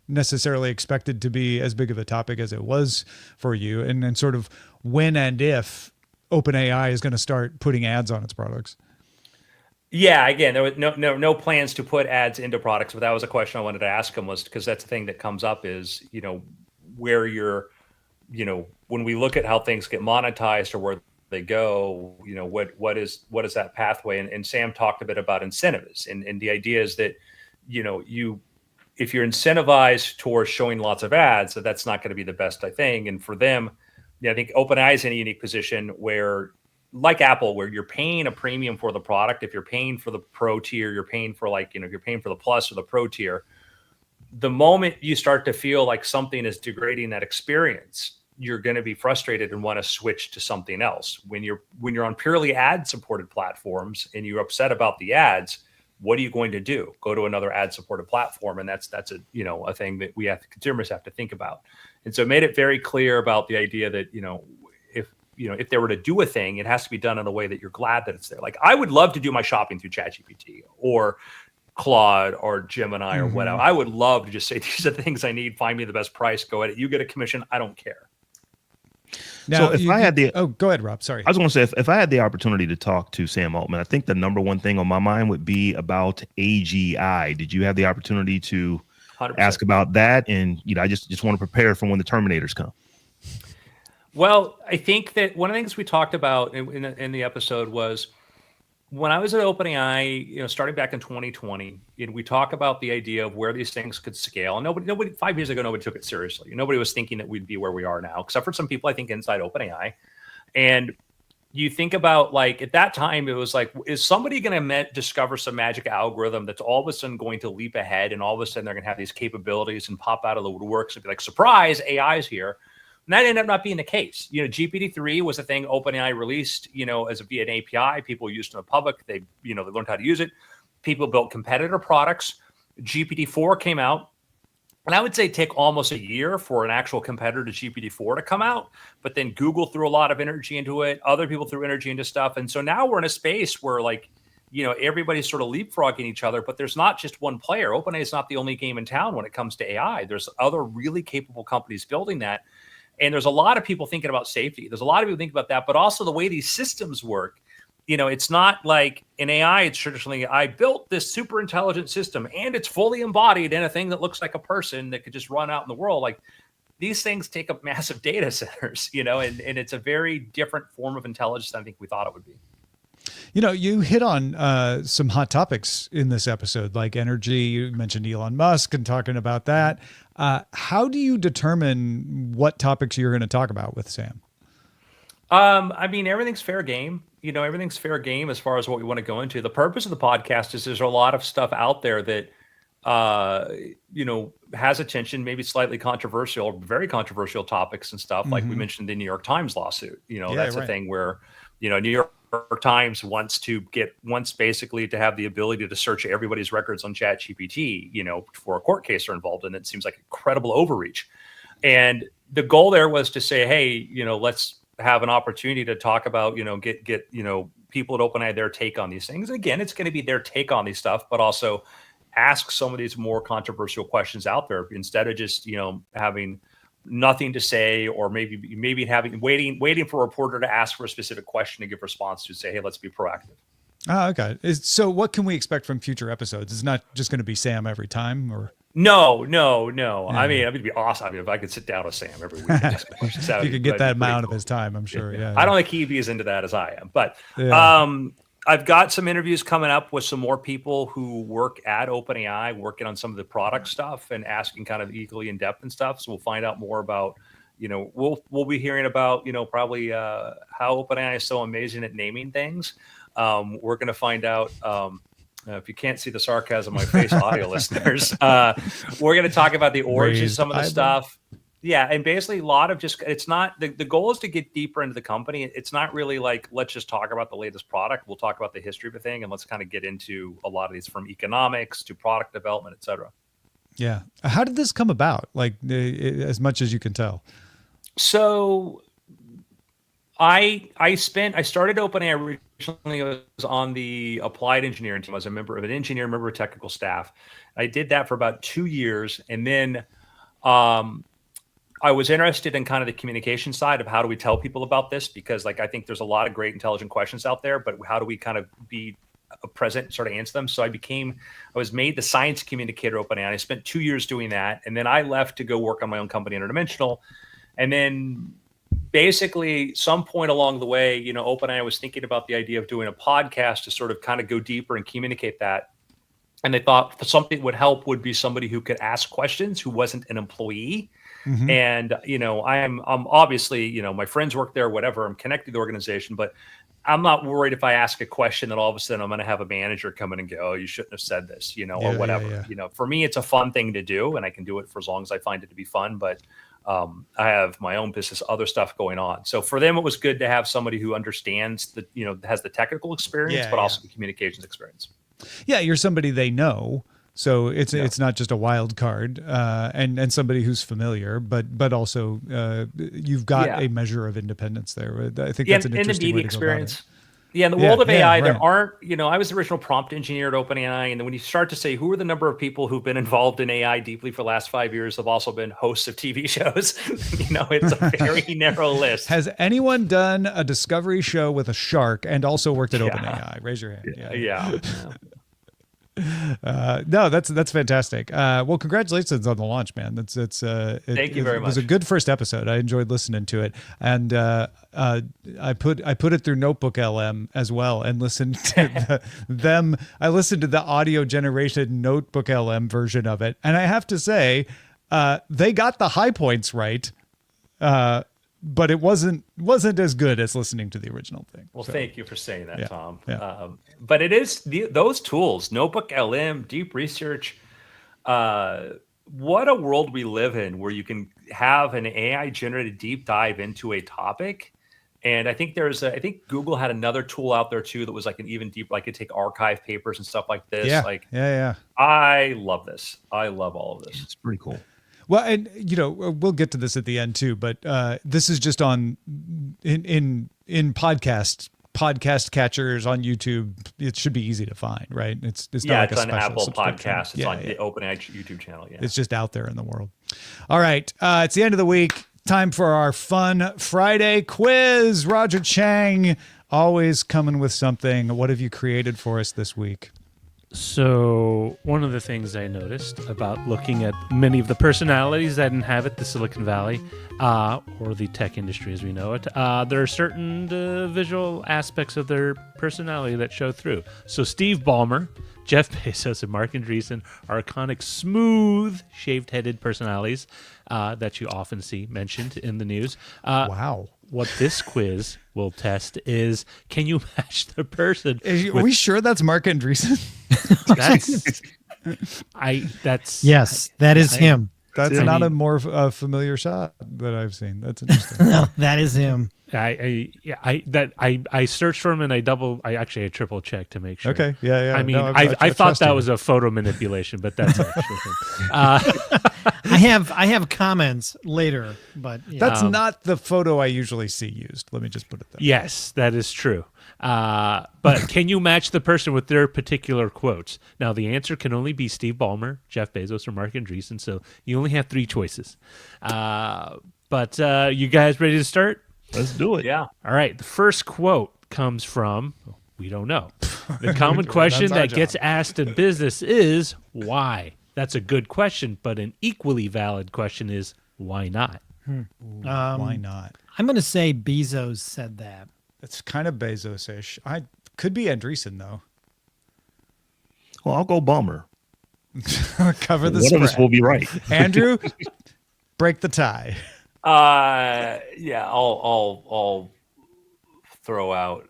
necessarily expected to be as big of a topic as it was for you, and sort of when and if OpenAI is going to start putting ads on its products. Yeah, again, there was no plans to put ads into products, but that was a question I wanted to ask him, was because that's the thing that comes up is, where you're, when we look at how things get monetized or where they go, what is that pathway? And Sam talked a bit about incentives, and the idea is that, if you're incentivized towards showing lots of ads, that's not going to be the best thing. And for them, I think OpenAI is in a unique position where, like Apple, where you're paying a premium for the product. If you're paying for the pro tier, you're paying for you're paying for the plus or the pro tier. The moment you start to feel like something is degrading that experience, you're going to be frustrated and want to switch to something else. When you're on purely ad supported platforms and you're upset about the ads, what are you going to do? Go to another ad supported platform, and that's a thing that consumers have to think about. And so it made it very clear about the idea that if they were to do a thing, it has to be done in a way that you're glad that it's there. Like, I would love to do my shopping through ChatGPT or Claude or Gemini or whatever. I would love to just say, these are the things I need. Find me the best price. Go at it. You get a commission. I don't care. Now, so go ahead, Rob. Sorry. I was going to say, if I had the opportunity to talk to Sam Altman, I think the number one thing on my mind would be about AGI. Did you have the opportunity to 100%. Ask about that? And I just want to prepare for when the Terminators come. Well, I think that one of the things we talked about in the episode was, when I was at OpenAI, starting back in 2020, we talk about the idea of where these things could scale. And nobody 5 years ago, nobody took it seriously. Nobody was thinking that we'd be where we are now, except for some people, I think, inside OpenAI. And you think about, at that time, it was like, is somebody going to discover some magic algorithm that's all of a sudden going to leap ahead, and all of a sudden they're going to have these capabilities and pop out of the woodworks and be like, surprise, AI's here. And that ended up not being the case. GPT-3 was a thing OpenAI released, via an API. People used it in the public. They learned how to use it. People built competitor products. GPT-4 came out. And I would say take almost a year for an actual competitor to GPT-4 to come out. But then Google threw a lot of energy into it. Other people threw energy into stuff. And so now we're in a space where, everybody's sort of leapfrogging each other. But there's not just one player. OpenAI is not the only game in town when it comes to AI. There's other really capable companies building that. And there's a lot of people thinking about safety. There's a lot of people thinking about that, but also the way these systems work. It's not like in AI, it's traditionally, I built this super intelligent system and it's fully embodied in a thing that looks like a person that could just run out in the world. Like, these things take up massive data centers, and it's a very different form of intelligence than I think we thought it would be. You hit on some hot topics in this episode, like energy. You mentioned Elon Musk and talking about that. How do you determine what topics you're going to talk about with Sam? Everything's fair game. Everything's fair game as far as what we want to go into. The purpose of the podcast is there's a lot of stuff out there that, has attention, maybe slightly controversial, very controversial topics and stuff. Like we mentioned the New York Times lawsuit. That's a thing where, New York Times wants basically to have the ability to search everybody's records on ChatGPT, before a court case are involved. And it seems like incredible overreach. And the goal there was to say, hey, let's have an opportunity to talk about, get people at OpenAI, their take on these things. And again, it's going to be their take on these stuff, but also ask some of these more controversial questions out there instead of just, having nothing to say, or maybe waiting for a reporter to ask for a specific question to give response to, say, hey, let's be proactive. Oh, okay. So what can we expect from future episodes? It's not just going to be Sam every time, or? No. Yeah. It'd be awesome. If I could sit down with Sam every week. You could get that amount of his time, I'm sure. Yeah. I don't think he'd be as into that as I am, but I've got some interviews coming up with some more people who work at OpenAI, working on some of the product stuff and asking kind of equally in depth and stuff. So we'll find out more about, we'll be hearing about, probably how OpenAI is so amazing at naming things. We're going to find out, if you can't see the sarcasm on my face, audio listeners, we're going to talk about the origins of some of the stuff. Yeah, and basically a lot of it's not, the goal is to get deeper into the company. It's not really like, let's just talk about the latest product. We'll talk about the history of a thing, and let's kind of get into a lot of these, from economics to product development, et cetera. Yeah. How did this come about? As much as you can tell. So I started OpenAI originally. I was on the applied engineering team. I was a member of technical staff. I did that for about 2 years. And then I was interested in kind of the communication side of how do we tell people about this? Because I think there's a lot of great intelligent questions out there, but how do we kind of be present and sort of answer them? So I was made the science communicator at OpenAI. I spent 2 years doing that. And then I left to go work on my own company, Interdimensional. And then basically some point along the way, OpenAI was thinking about the idea of doing a podcast to sort of kind of go deeper and communicate that. And they thought something would help would be somebody who could ask questions, who wasn't an employee. Mm-hmm. And, I'm obviously, my friends work there, whatever, I'm connected to the organization, but I'm not worried if I ask a question that all of a sudden I'm going to have a manager come in and go, oh, you shouldn't have said this, or whatever. Yeah. For me, it's a fun thing to do, and I can do it for as long as I find it to be fun. But I have my own business, other stuff going on. So for them, it was good to have somebody who understands has the technical experience, but also the communications experience. Yeah, you're somebody they know. So it's not just a wild card, and somebody who's familiar, but also you've got a measure of independence there. I think that's an interesting in the media way to experience. Yeah, in the world of AI, there aren't. I was the original prompt engineer at OpenAI, and then when you start to say who are the number of people who've been involved in AI deeply for the last 5 years, have also been hosts of TV shows. It's a very narrow list. Has anyone done a discovery show with a shark and also worked at OpenAI? Raise your hand. Yeah. No, that's fantastic. Well, congratulations on the launch, man. Thank you very much. It was a good first episode. I enjoyed listening to it, and I put it through Notebook LM as well, and listened to them. I listened to the audio generation Notebook LM version of it, and I have to say, they got the high points right. But it wasn't as good as listening to the original thing. Well, thank you for saying that, Tom. Yeah. But it is those tools, Notebook LM, Deep Research. What a world we live in, where you can have an AI-generated deep dive into a topic. And I think I think Google had another tool out there too that was like an even deeper, like could take archive papers and stuff like this. Yeah. I love this. I love all of this. It's pretty cool. Well, and we'll get to this at the end too, but this is just on in podcast catchers on YouTube. It should be easy to find, right? It's not like it's a on special Apple subscription. Podcasts. It's on the OpenAI YouTube channel. Yeah, it's just out there in the world. All right, it's the end of the week. Time for our fun Friday quiz. Roger Chang, always coming with something. What have you created for us this week? So one of the things I noticed about looking at many of the personalities that inhabit the Silicon Valley, or the tech industry as we know it, there are certain visual aspects of their personality that show through. So Steve Ballmer, Jeff Bezos, and Mark Andreessen are iconic, smooth, shaved-headed personalities that you often see mentioned in the news. Wow. What this quiz will test is, can you match the person? Are we sure that's Mark Andreessen? Yes, that is him. That's not a more familiar shot that I've seen. That's interesting. No, that is him. I searched for him and I triple checked to make sure. Okay, yeah. I mean, I thought that was a photo manipulation, but that's actually him. I have comments later, but that's not the photo I usually see used. Let me just put it there. Yes, that is true. But can you match the person with their particular quotes? Now, the answer can only be Steve Ballmer, Jeff Bezos, or Mark Andreessen, so you only have 3 choices. But you guys ready to start? Let's do it. Yeah. All right. The first quote comes from, we don't know. The common question that gets asked in business is, why? That's a good question, but an equally valid question is, why not? Why not? I'm going to say Bezos said that. It's kind of Bezos-ish. I could be Andreessen, though. Well, I'll go Ballmer. Cover the spread. One of us will be right. Andrew, break the tie. Yeah, I'll throw out.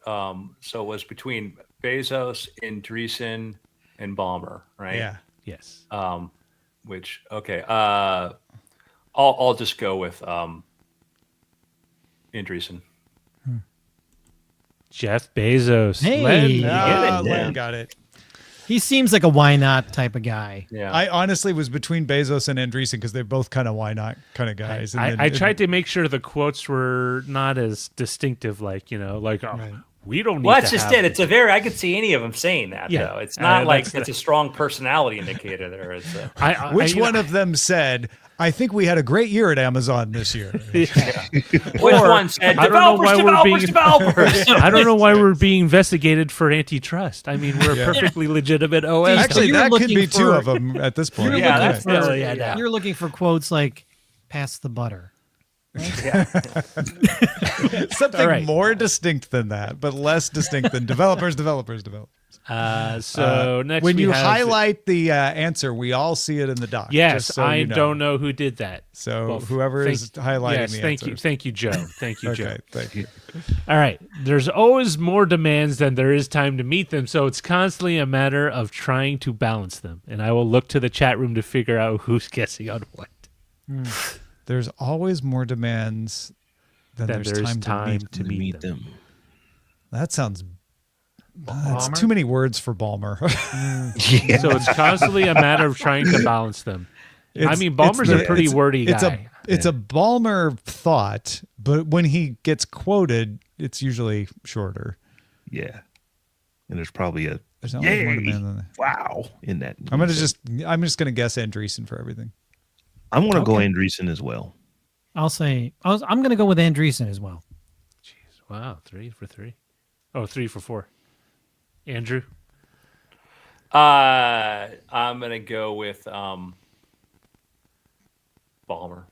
So it was between Bezos, Andreessen, and Ballmer, right? Yeah. Yes. Which I'll just go with Andreessen. Jeff Bezos. Hey, Len got it. He seems like a why not type of guy. Yeah. I honestly was between Bezos and Andreessen because they're both kind of why not kind of guys. I tried to make sure the quotes were not as distinctive, like, right. We don't need that's just it. It's I could see any of them saying that, though. It's not like it's a strong personality indicator there. It's Which one of them said, I think we had a great year at Amazon this year? Which one said, developers? I don't know why we're being investigated for antitrust. I mean, we're a perfectly legitimate OS. Actually, that could be 2 of them at this point. You're looking for quotes like, pass the butter. Yeah. Something more distinct than that, but less distinct than developers. Next, when we you have, highlight the answer, we all see it in the doc. yes, just so I you know. don't know who did that. So Well, whoever is highlighting the answers. Thank you, Joe. Thank you, Joe. Okay, thank you. All right. There's always more demands than there is time to meet them, so it's constantly a matter of trying to balance them. And I will look to the chat room to figure out who's guessing on what. There's always more demands than there's time to meet them. That sounds. That's too many words for Balmer. Yeah. So it's constantly a matter of trying to balance them. Balmer's a pretty wordy guy. It's a Balmer thought, but when he gets quoted, it's usually shorter. Yeah. And there's probably a There's always more demand than that. wow in that. I'm just gonna guess Andreessen for everything. I'm gonna go Andreessen as well. I'm going to go with Andreessen as well. Jeez, wow, 3 for 3. Oh, 3 for 4. Andrew? I'm gonna go with Balmer.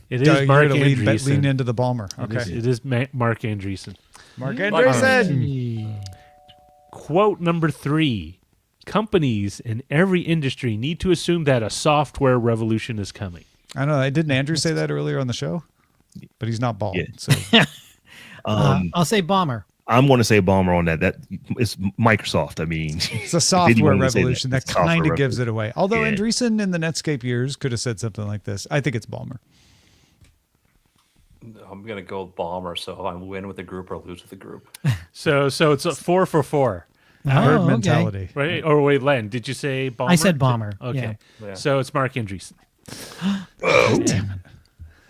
It is Mark Andreessen. Lean into the Balmer. Okay. It is Mark Andreessen. Mark Andreessen. Quote number 3. Companies in every industry need to assume that a software revolution is coming. I don't know. Didn't Andrew say that earlier on the show? But he's not bald. Yeah. So. I'll say Balmer. I'm going to say Balmer on that. That is Microsoft. I mean, it's a software revolution that kind of gives revolution. it away. Although Andreessen in the Netscape years could have said something like this. I think it's Balmer. I'm gonna go with Balmer. So if I win with the group or lose with the group. So it's a 4 for 4. Herd okay. mentality. Right? Or wait, Len, did you say Balmer? I said Balmer. Okay. Yeah. So it's Mark Andreessen. Damn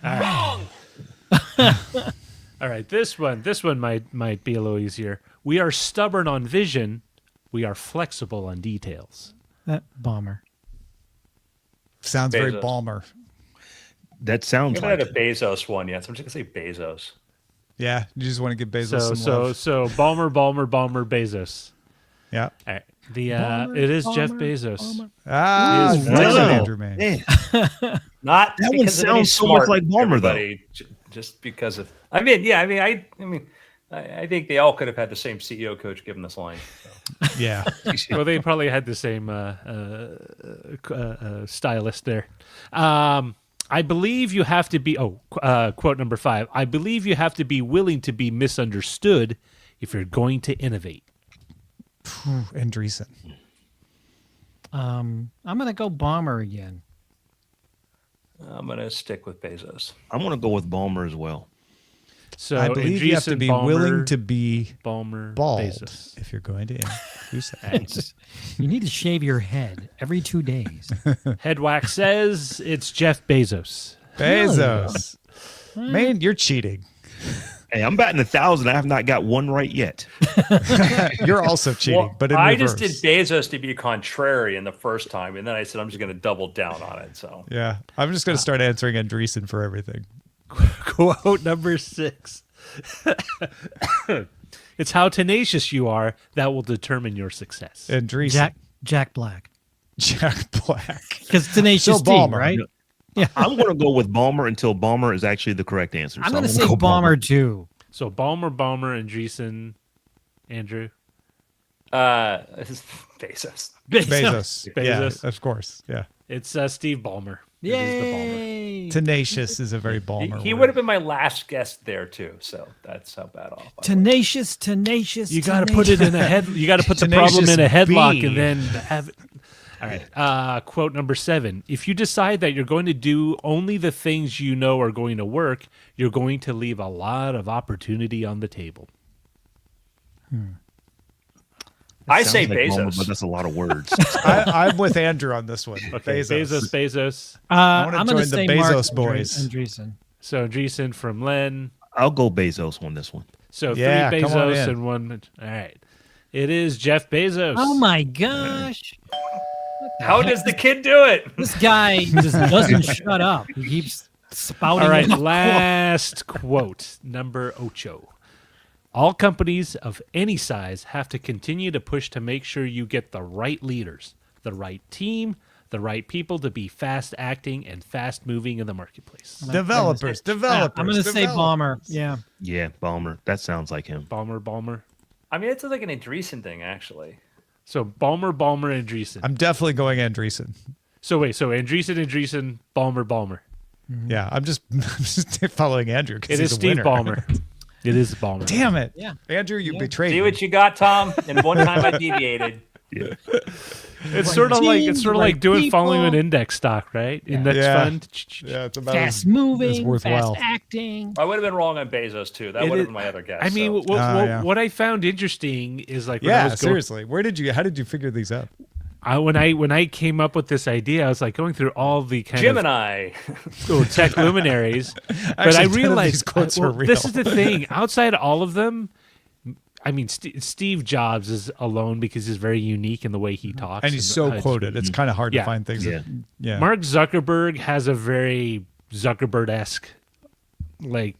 it. All right. This one might be a little easier. We are stubborn on vision. We are flexible on details. Balmer. Sounds Bezos. very Balmer. That sounds I haven't like had a Bezos one yet, so I'm just gonna say Bezos. Yeah, you just want to give Bezos some love. So Balmer, Bezos. Yeah. All right. It is Jeff Bezos. Ah, He is nice, flexible. Andrew Mayne. Man, Not that one because of any sounds so much smart, like Balmer, though. everybody, just because of. I think they all could have had the same CEO coach given this line. So. Yeah. Well, they probably had the same stylist there. I believe you have to be. Quote number 5. I believe you have to be willing to be misunderstood if you're going to innovate. Andreessen. I'm going to go Balmer again. I'm gonna stick with Bezos. I'm going to go with Balmer as well. So I believe you have to be willing to be Balmer, bald Bezos. if you're going to introduce that. You need to shave your head every 2 days. Headwax says it's Jeff Bezos. Bezos. Man, you're cheating. Hey, I'm batting 1,000. I have not got one right yet. You're also cheating, Well, but in I reverse. just did Bezos to be contrarian the first time, and then I said I'm just going to double down on it. So Yeah, I'm just going to start answering Andreessen for everything. Quote number 6. It's how tenacious you are that will determine your success. Andreessen. Jack Black. Jack Black. Because Tenacious So D, Balmer. right? I'm going to go with Balmer until Balmer is actually the correct answer. I'm So going to gonna say go Balmer too. So Balmer, Andreessen, Andrew. this is Bezos. Bezos. Bezos. Yeah, of course. Yeah. It's Steve Ballmer. It is the Ballmer. Yay! Tenacious is a very Balmer He word. would have been my last guest there too. So that's how bad off. I was. Tenacious. You got to put it in a head. You got to put the problem in a Tenacious headlock B. and then have it. All right. Quote number 7. If you decide that you're going to do only the things you know are going to work, you're going to leave a lot of opportunity on the table. I Sounds say like Bezos. Balmer, but that's a lot of words. I'm with Andrew on this one. Okay. Bezos. wanna I'm going to join the say Mark Bezos boys. Andreessen. So Andreessen from Len. I'll go Bezos on this one. So Yeah, 3 come on Bezos in. and 1. All right. It is Jeff Bezos. Oh my gosh! How does the kid do it? This guy just doesn't shut up. He keeps spouting. All right, off. last quote, number 8. All companies of any size have to continue to push to make sure you get the right leaders, the right team, the right people to be fast acting and fast moving in the marketplace. Developers. I'm going to say Balmer. Yeah. Yeah, Balmer. That sounds like him. Balmer. I mean, it's like an Andreessen thing, actually. So Ballmer, Andreessen. I'm definitely going Andreessen. So Andreessen, Ballmer. Yeah, I'm just following Andrew because It is he's a Steve winner. Ballmer. It is Ballmer. Damn it. Yeah. Andrew, you betrayed See me. what you got, Tom? And one time I deviated. Yeah. It's sort of like doing following an index stock, right? Index fund. Yeah, it's about Fast moving, worthwhile. fast acting. I would have been wrong on Bezos too. That would have been my other guess. I mean, so. what I found interesting is like when I Yeah, was going, seriously. How did you figure these out? when I came up with this idea, I was like going through all the kind Gemini. of tech luminaries, but Actually, I 10 of these realized quotes are real. this is the thing. Outside of all of them, I mean, Steve Jobs is alone because he's very unique in the way he talks, And he's so quoted. It's kind of hard to find things. Yeah. Mark Zuckerberg has a very Zuckerberg-esque, like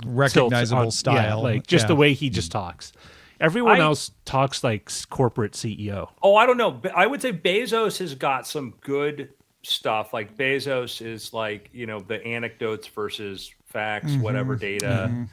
recognizable tilt on- style. like just the way he just talks. Everyone else talks like corporate CEO. Oh, I don't know. I would say Bezos has got some good stuff. Like Bezos is like, the anecdotes versus facts, whatever data.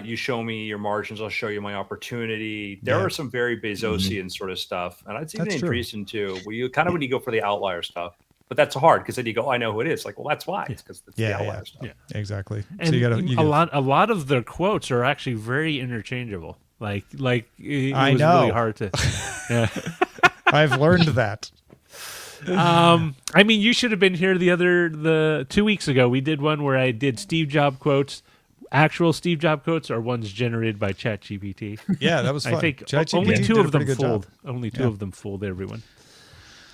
You show me your margins, I'll show you my opportunity. There are some very Bezosian sort of stuff. And I'd say That's the true. Andreessen too, where you kind of when you go for the outlier stuff. But that's hard because then you go, I know who it is. Like, well, that's why. It's because it's the outlier stuff. Yeah, exactly. And So a lot of their quotes are actually very interchangeable. Like it I was know. really hard to. Yeah. I've learned that. I mean, you should have been here the 2 weeks ago. We did one where I did Steve Jobs quotes, actual Steve Jobs quotes, or ones generated by ChatGPT. Yeah, that was fun. I think ChatGPT only did two a of them pretty good fooled. job. Only two of them fooled everyone.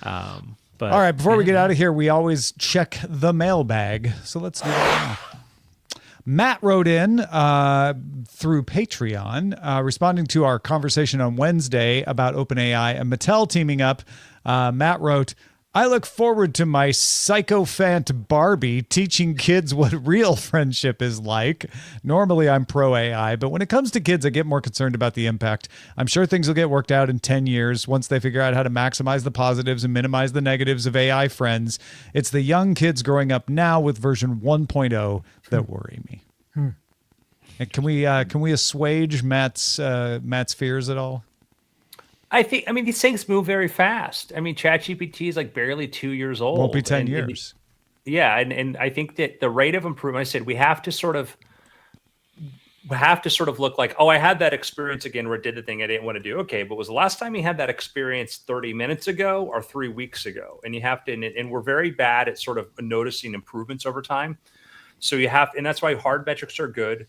But All right, before we get out of here, we always check the mailbag. So let's do that now. Matt wrote in through Patreon, responding to our conversation on Wednesday about OpenAI and Mattel teaming up. Matt wrote, I look forward to my sycophant Barbie teaching kids what real friendship is like. Normally, I'm pro AI, but when it comes to kids, I get more concerned about the impact. I'm sure things will get worked out in 10 years once they figure out how to maximize the positives and minimize the negatives of AI friends. It's the young kids growing up now with version 1.0 that worry me. And can we assuage Matt's fears at all? I mean, these things move very fast. I mean, ChatGPT is like barely 2 years old. Won't be 10 years. And I think that the rate of improvement, I said, we have to sort of look like, oh, I had that experience again where I did the thing I didn't want to do. Okay, but was the last time you had that experience 30 minutes ago or 3 weeks ago? And you have to, and we're very bad at sort of noticing improvements over time. So you have, and that's why hard metrics are good.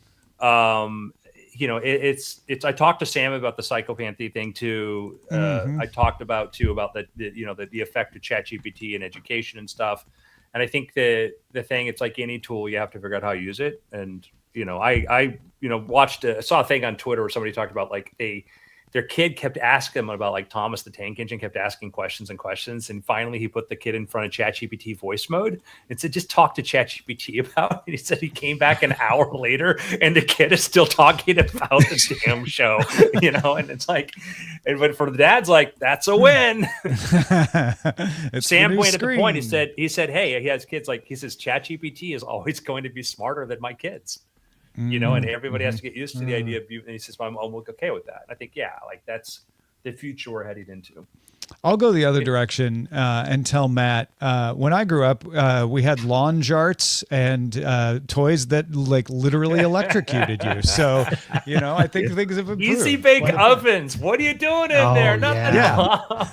It's. I talked to Sam about the psychopathy thing too. I talked about the effect of ChatGPT in education and stuff. And I think the thing, it's like any tool, you have to figure out how to use it. And I saw a thing on Twitter where somebody talked about like their kid kept asking them about like Thomas the Tank Engine, kept asking questions, and finally he put the kid in front of ChatGPT voice mode and said, just talk to ChatGPT about it. He said he came back an hour later and the kid is still talking about the damn show, and it's like, but for the dad's like, that's a win. Sam pointed at the point, he said, hey, he has kids, like he says, ChatGPT is always going to be smarter than my kids. And everybody has to get used to the idea of you. And he says, I'm okay with that. I think, like that's the future we're heading into. I'll go the other direction and tell Matt, when I grew up, we had lawn jarts and toys that like literally electrocuted you. So, I think things have improved. Easy bake ovens. What are you doing in there? Nothing.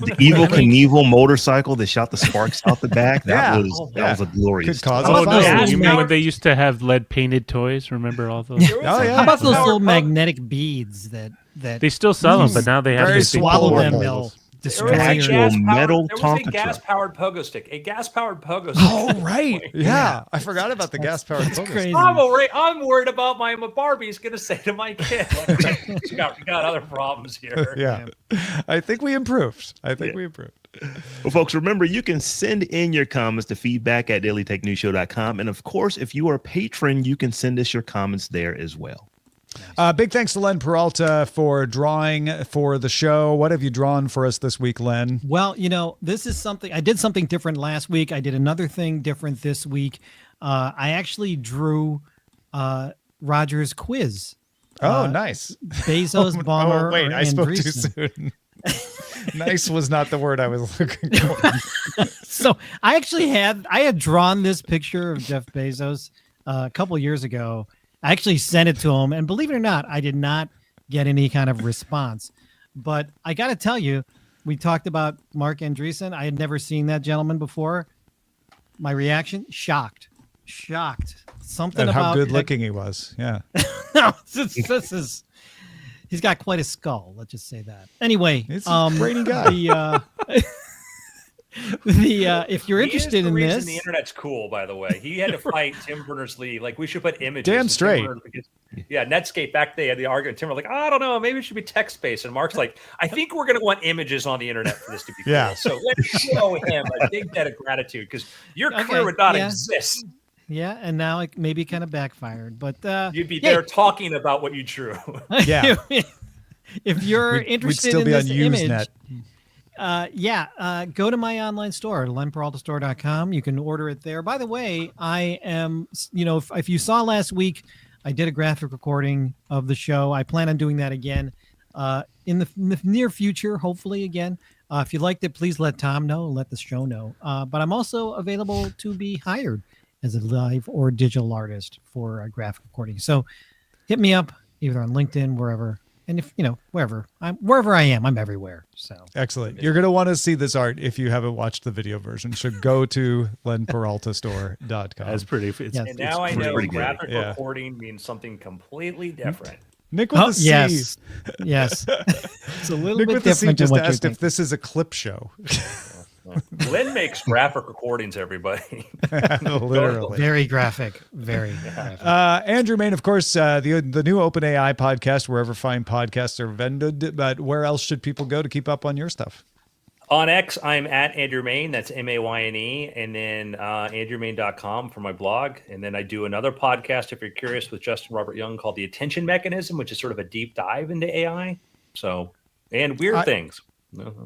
The Evil Knievel motorcycle that shot the sparks out the back. That was a glorious. Could cause Oh, no. fire. You mean when they used to have lead painted toys? Remember all those? How about those little magnetic beads that They still sell them, but now they have Very this big swallow swallowable. them? They'll destroy There your was Tonka a gas-powered pogo stick. Oh, right. Yeah. I forgot about the gas-powered focus. crazy. I'm worried about what Barbie's going to say to my kid. You got other problems here. Yeah. I think we improved. Well, folks, remember, you can send in your comments to feedback@dailytechnewsshow.com. And of course, if you are a patron, you can send us your comments there as well. Big thanks to Len Peralta for drawing for the show. What have you drawn for us this week, Len? Well, this is something I did something different last week. I did another thing different this week. I actually drew Roger's quiz Oh, nice. Bezos, Ballmer. Oh, wait, I spoke too Andreessen. soon. Nice was not the word I was looking for. So I had drawn this picture of Jeff Bezos a couple years ago. I actually sent it to him, and believe it or not, I did not get any kind of response. But I got to tell you, we talked about Mark Andreessen. I had never seen that gentleman before. My reaction: shocked. Something And about how good looking he was. Yeah. No, this is. He's got quite a skull. Let's just say that. Anyway, It's a brainy guy. If you're interested in this, the internet's cool. By the way, he had to fight Tim Berners-Lee. Like, we should put images. Damn straight. Yeah, Netscape back they had the argument. Tim were like, I don't know, maybe it should be text based. And Mark's like, I think we're going to want images on the internet for this to be cool. Yeah. So let's show him a big debt of gratitude because your career would not exist. Yeah, and now it maybe kind of backfired, but you'd be there talking about what you drew. Yeah. If you're interested we'd still in be this on image, go to my online store, lenperaltastore.com. You can order it there. By the way, I am, if you saw last week, I did a graphic recording of the show. I plan on doing that again in the near future, hopefully again. If you liked it, please let Tom know, let the show know. But I'm also available to be hired as a live or digital artist for graphic recording. So hit me up either on LinkedIn, wherever. And if, wherever I am, I'm everywhere. So excellent. You're going to want to see this art if you haven't watched the video version. So go to lenperaltastore.com. That's pretty. And now I know graphic recording means something completely different. Nick with the C. Yes. It's a little Nick bit with the C different just than what asked if this is a clip show. Len makes graphic recordings, everybody. Literally. Very graphic. Very graphic. Andrew Mayne, of course, the new OpenAI podcast, wherever fine podcasts are vended. But where else should people go to keep up on your stuff? On X, I'm at Andrew Mayne. That's Mayne. And then andrewmayne.com for my blog. And then I do another podcast, if you're curious, with Justin Robert Young called The Attention Mechanism, which is sort of a deep dive into AI. So, and weird things.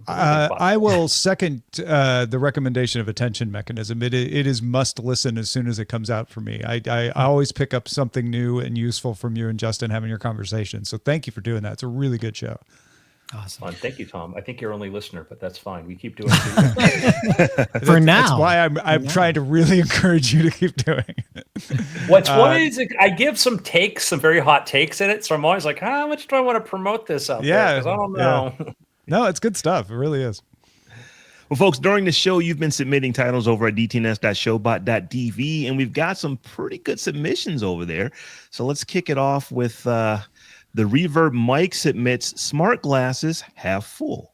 I will second the recommendation of Attention Mechanism. It is must listen as soon as it comes out for me. I always pick up something new and useful from you and Justin having your conversation. So thank you for doing that. It's a really good show. Awesome. Thank you, Tom. I think you're only listener, but that's fine. We keep doing it. For now. That's why I'm trying to really encourage you to keep doing it. What's funny is I give some very hot takes in it. So I'm always like, how much do I want to promote this out there? Because I don't know. Yeah. No, it's good stuff. It really is. Well, folks, during the show, you've been submitting titles over at dtns.showbot.tv, and we've got some pretty good submissions over there. So let's kick it off with the Reverb Mike submits smart glasses half full.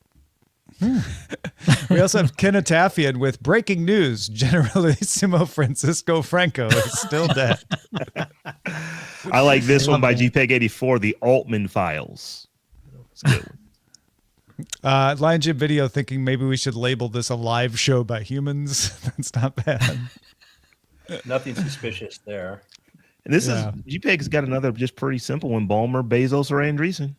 We also have Ken Atafian with breaking news. Generalissimo Francisco Franco is still dead. I like this one by GPEG84, the Altman files. It's a good one. Lion Jim Video thinking maybe we should label this a live show by humans. That's not bad. Nothing suspicious there. And this is GPEG's got another just pretty simple one: Ballmer, Bezos, or Andreessen.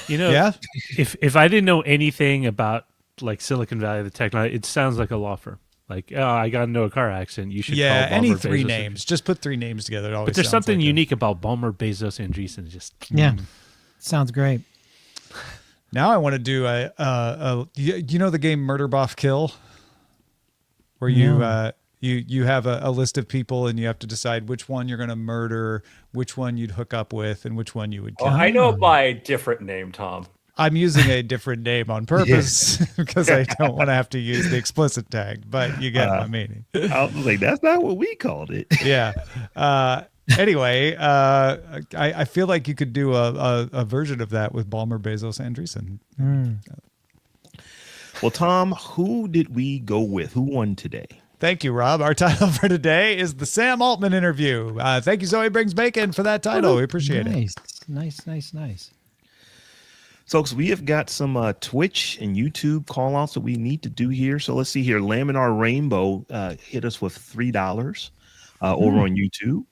If I didn't know anything about like Silicon Valley, the technology, it sounds like a law firm. Like, I got into a car accident. You should call Ballmer, any three Bezos, names. Just put three names together. It always but there's something like unique about Ballmer, Bezos, Andreessen. Just sounds great. Now I want to do you know the game Murder Boff Kill, where you have a list of people and you have to decide which one you're going to murder, which one you'd hook up with, and which one you would kill. I know it by a different name, Tom. I'm using a different name on purpose because I don't want to have to use the explicit tag, but you get my meaning. I was like, that's not what we called it. Yeah. Anyway, I feel like you could do a version of that with Ballmer, Bezos, Andreessen. Well, Tom, who did we go with? Who won today? Thank you, Rob. Our title for today is the Sam Altman interview. Thank you, Zoe Brings Bacon, for that title. We appreciate it. Nice. So we have got some Twitch and YouTube call outs that we need to do here. So let's see here. Laminar Rainbow hit us with $3 over on YouTube.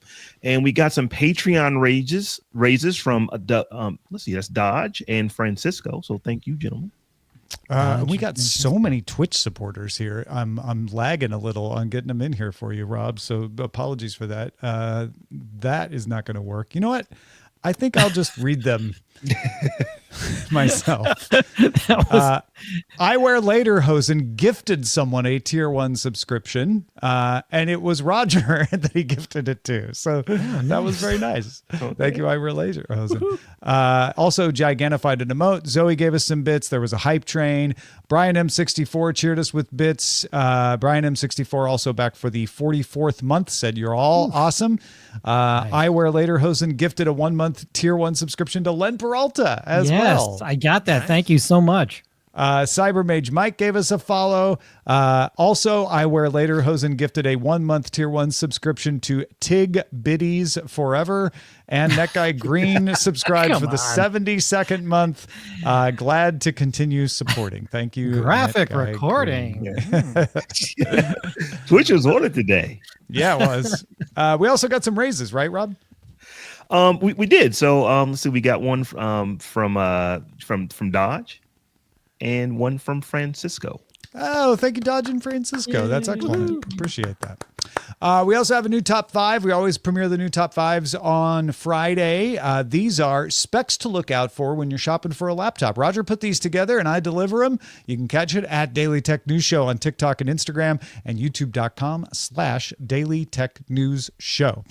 And we got some Patreon raises from, let's see, that's Dodge and Francisco. So thank you, gentlemen. We got so many Twitch supporters here. I'm lagging a little on getting them in here for you, Rob. So apologies for that. That is not going to work. You know what? I think I'll just read them myself. Eyewear Lederhosen gifted someone a tier 1 subscription, and it was Roger that he gifted it to. So that was very nice. Thank you, Eyewear Lederhosen. Also, Gigantified an emote. Zoe gave us some bits. There was a hype train. Brian M64 cheered us with bits. Brian M64 also back for the 44th month, said you're all awesome. Eyewear Lederhosen gifted a 1-month tier 1 subscription to Len Peralta as well. Yes, I got that. Nice. Thank you so much. Cybermage Mike gave us a follow. Also, Eyewear Lederhosen gifted a 1-month tier 1 subscription to Tig Biddies Forever. And that guy Green subscribed for the 72nd month. Glad to continue supporting. Thank you. Graphic recording. Twitch was on it today. Yeah, it was. We also got some raises, right, Rob? We did. So let's see. We got one from Dodge, and one from Francisco. Oh, thank you, Dodge and Francisco. That's excellent. Appreciate that. We also have a new top 5. We always premiere the new top 5s on Friday. These are specs to look out for when you're shopping for a laptop. Roger put these together and I deliver them. You can catch it at Daily Tech News Show on TikTok and Instagram and youtube.com/Daily Tech News Show.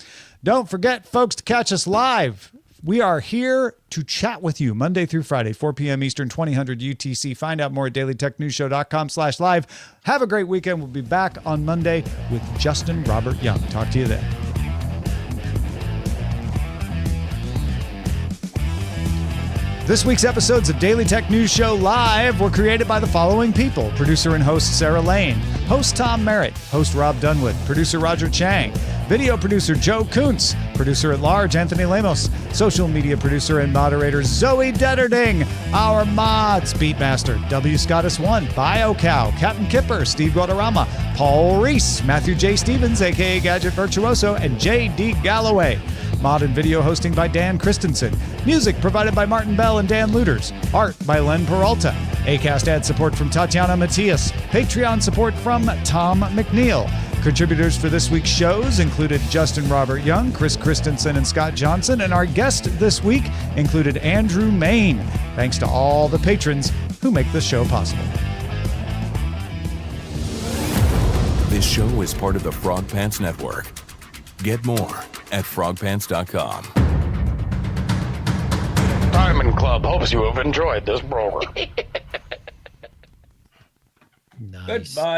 Don't forget, folks, to catch us live. We are here to chat with you Monday through Friday, 4 p.m. Eastern, 2000 UTC. Find out more at dailytechnewsshow.com/live. Have a great weekend. We'll be back on Monday with Justin Robert Young. Talk to you then. This week's episodes of Daily Tech News Show Live were created by the following people. Producer and host Sarah Lane. Host Tom Merritt. Host Rob Dunwood. Producer Roger Chang. Video producer Joe Kuntz. Producer at large Anthony Lemos. Social media producer and moderator Zoe Detterding. Our mods Beatmaster W. Scottus1. BioCow. Captain Kipper. Steve Guadarrama. Paul Reese. Matthew J. Stevens aka Gadget Virtuoso. And J.D. Galloway. Mod and video hosting by Dan Christensen. Music provided by Martin Bell and Dan Luters. Art by Len Peralta. Acast ad support from Tatiana Matias. Patreon support from Tom McNeil. Contributors for this week's shows included Justin Robert Young, Chris Christensen, and Scott Johnson, and our guest this week included Andrew Mayne. Thanks to all the patrons who make this show possible. This show is part of the Frog Pants Network. Get more at frogpants.com. Diamond Club hopes you have enjoyed this program. Nice. Goodbye.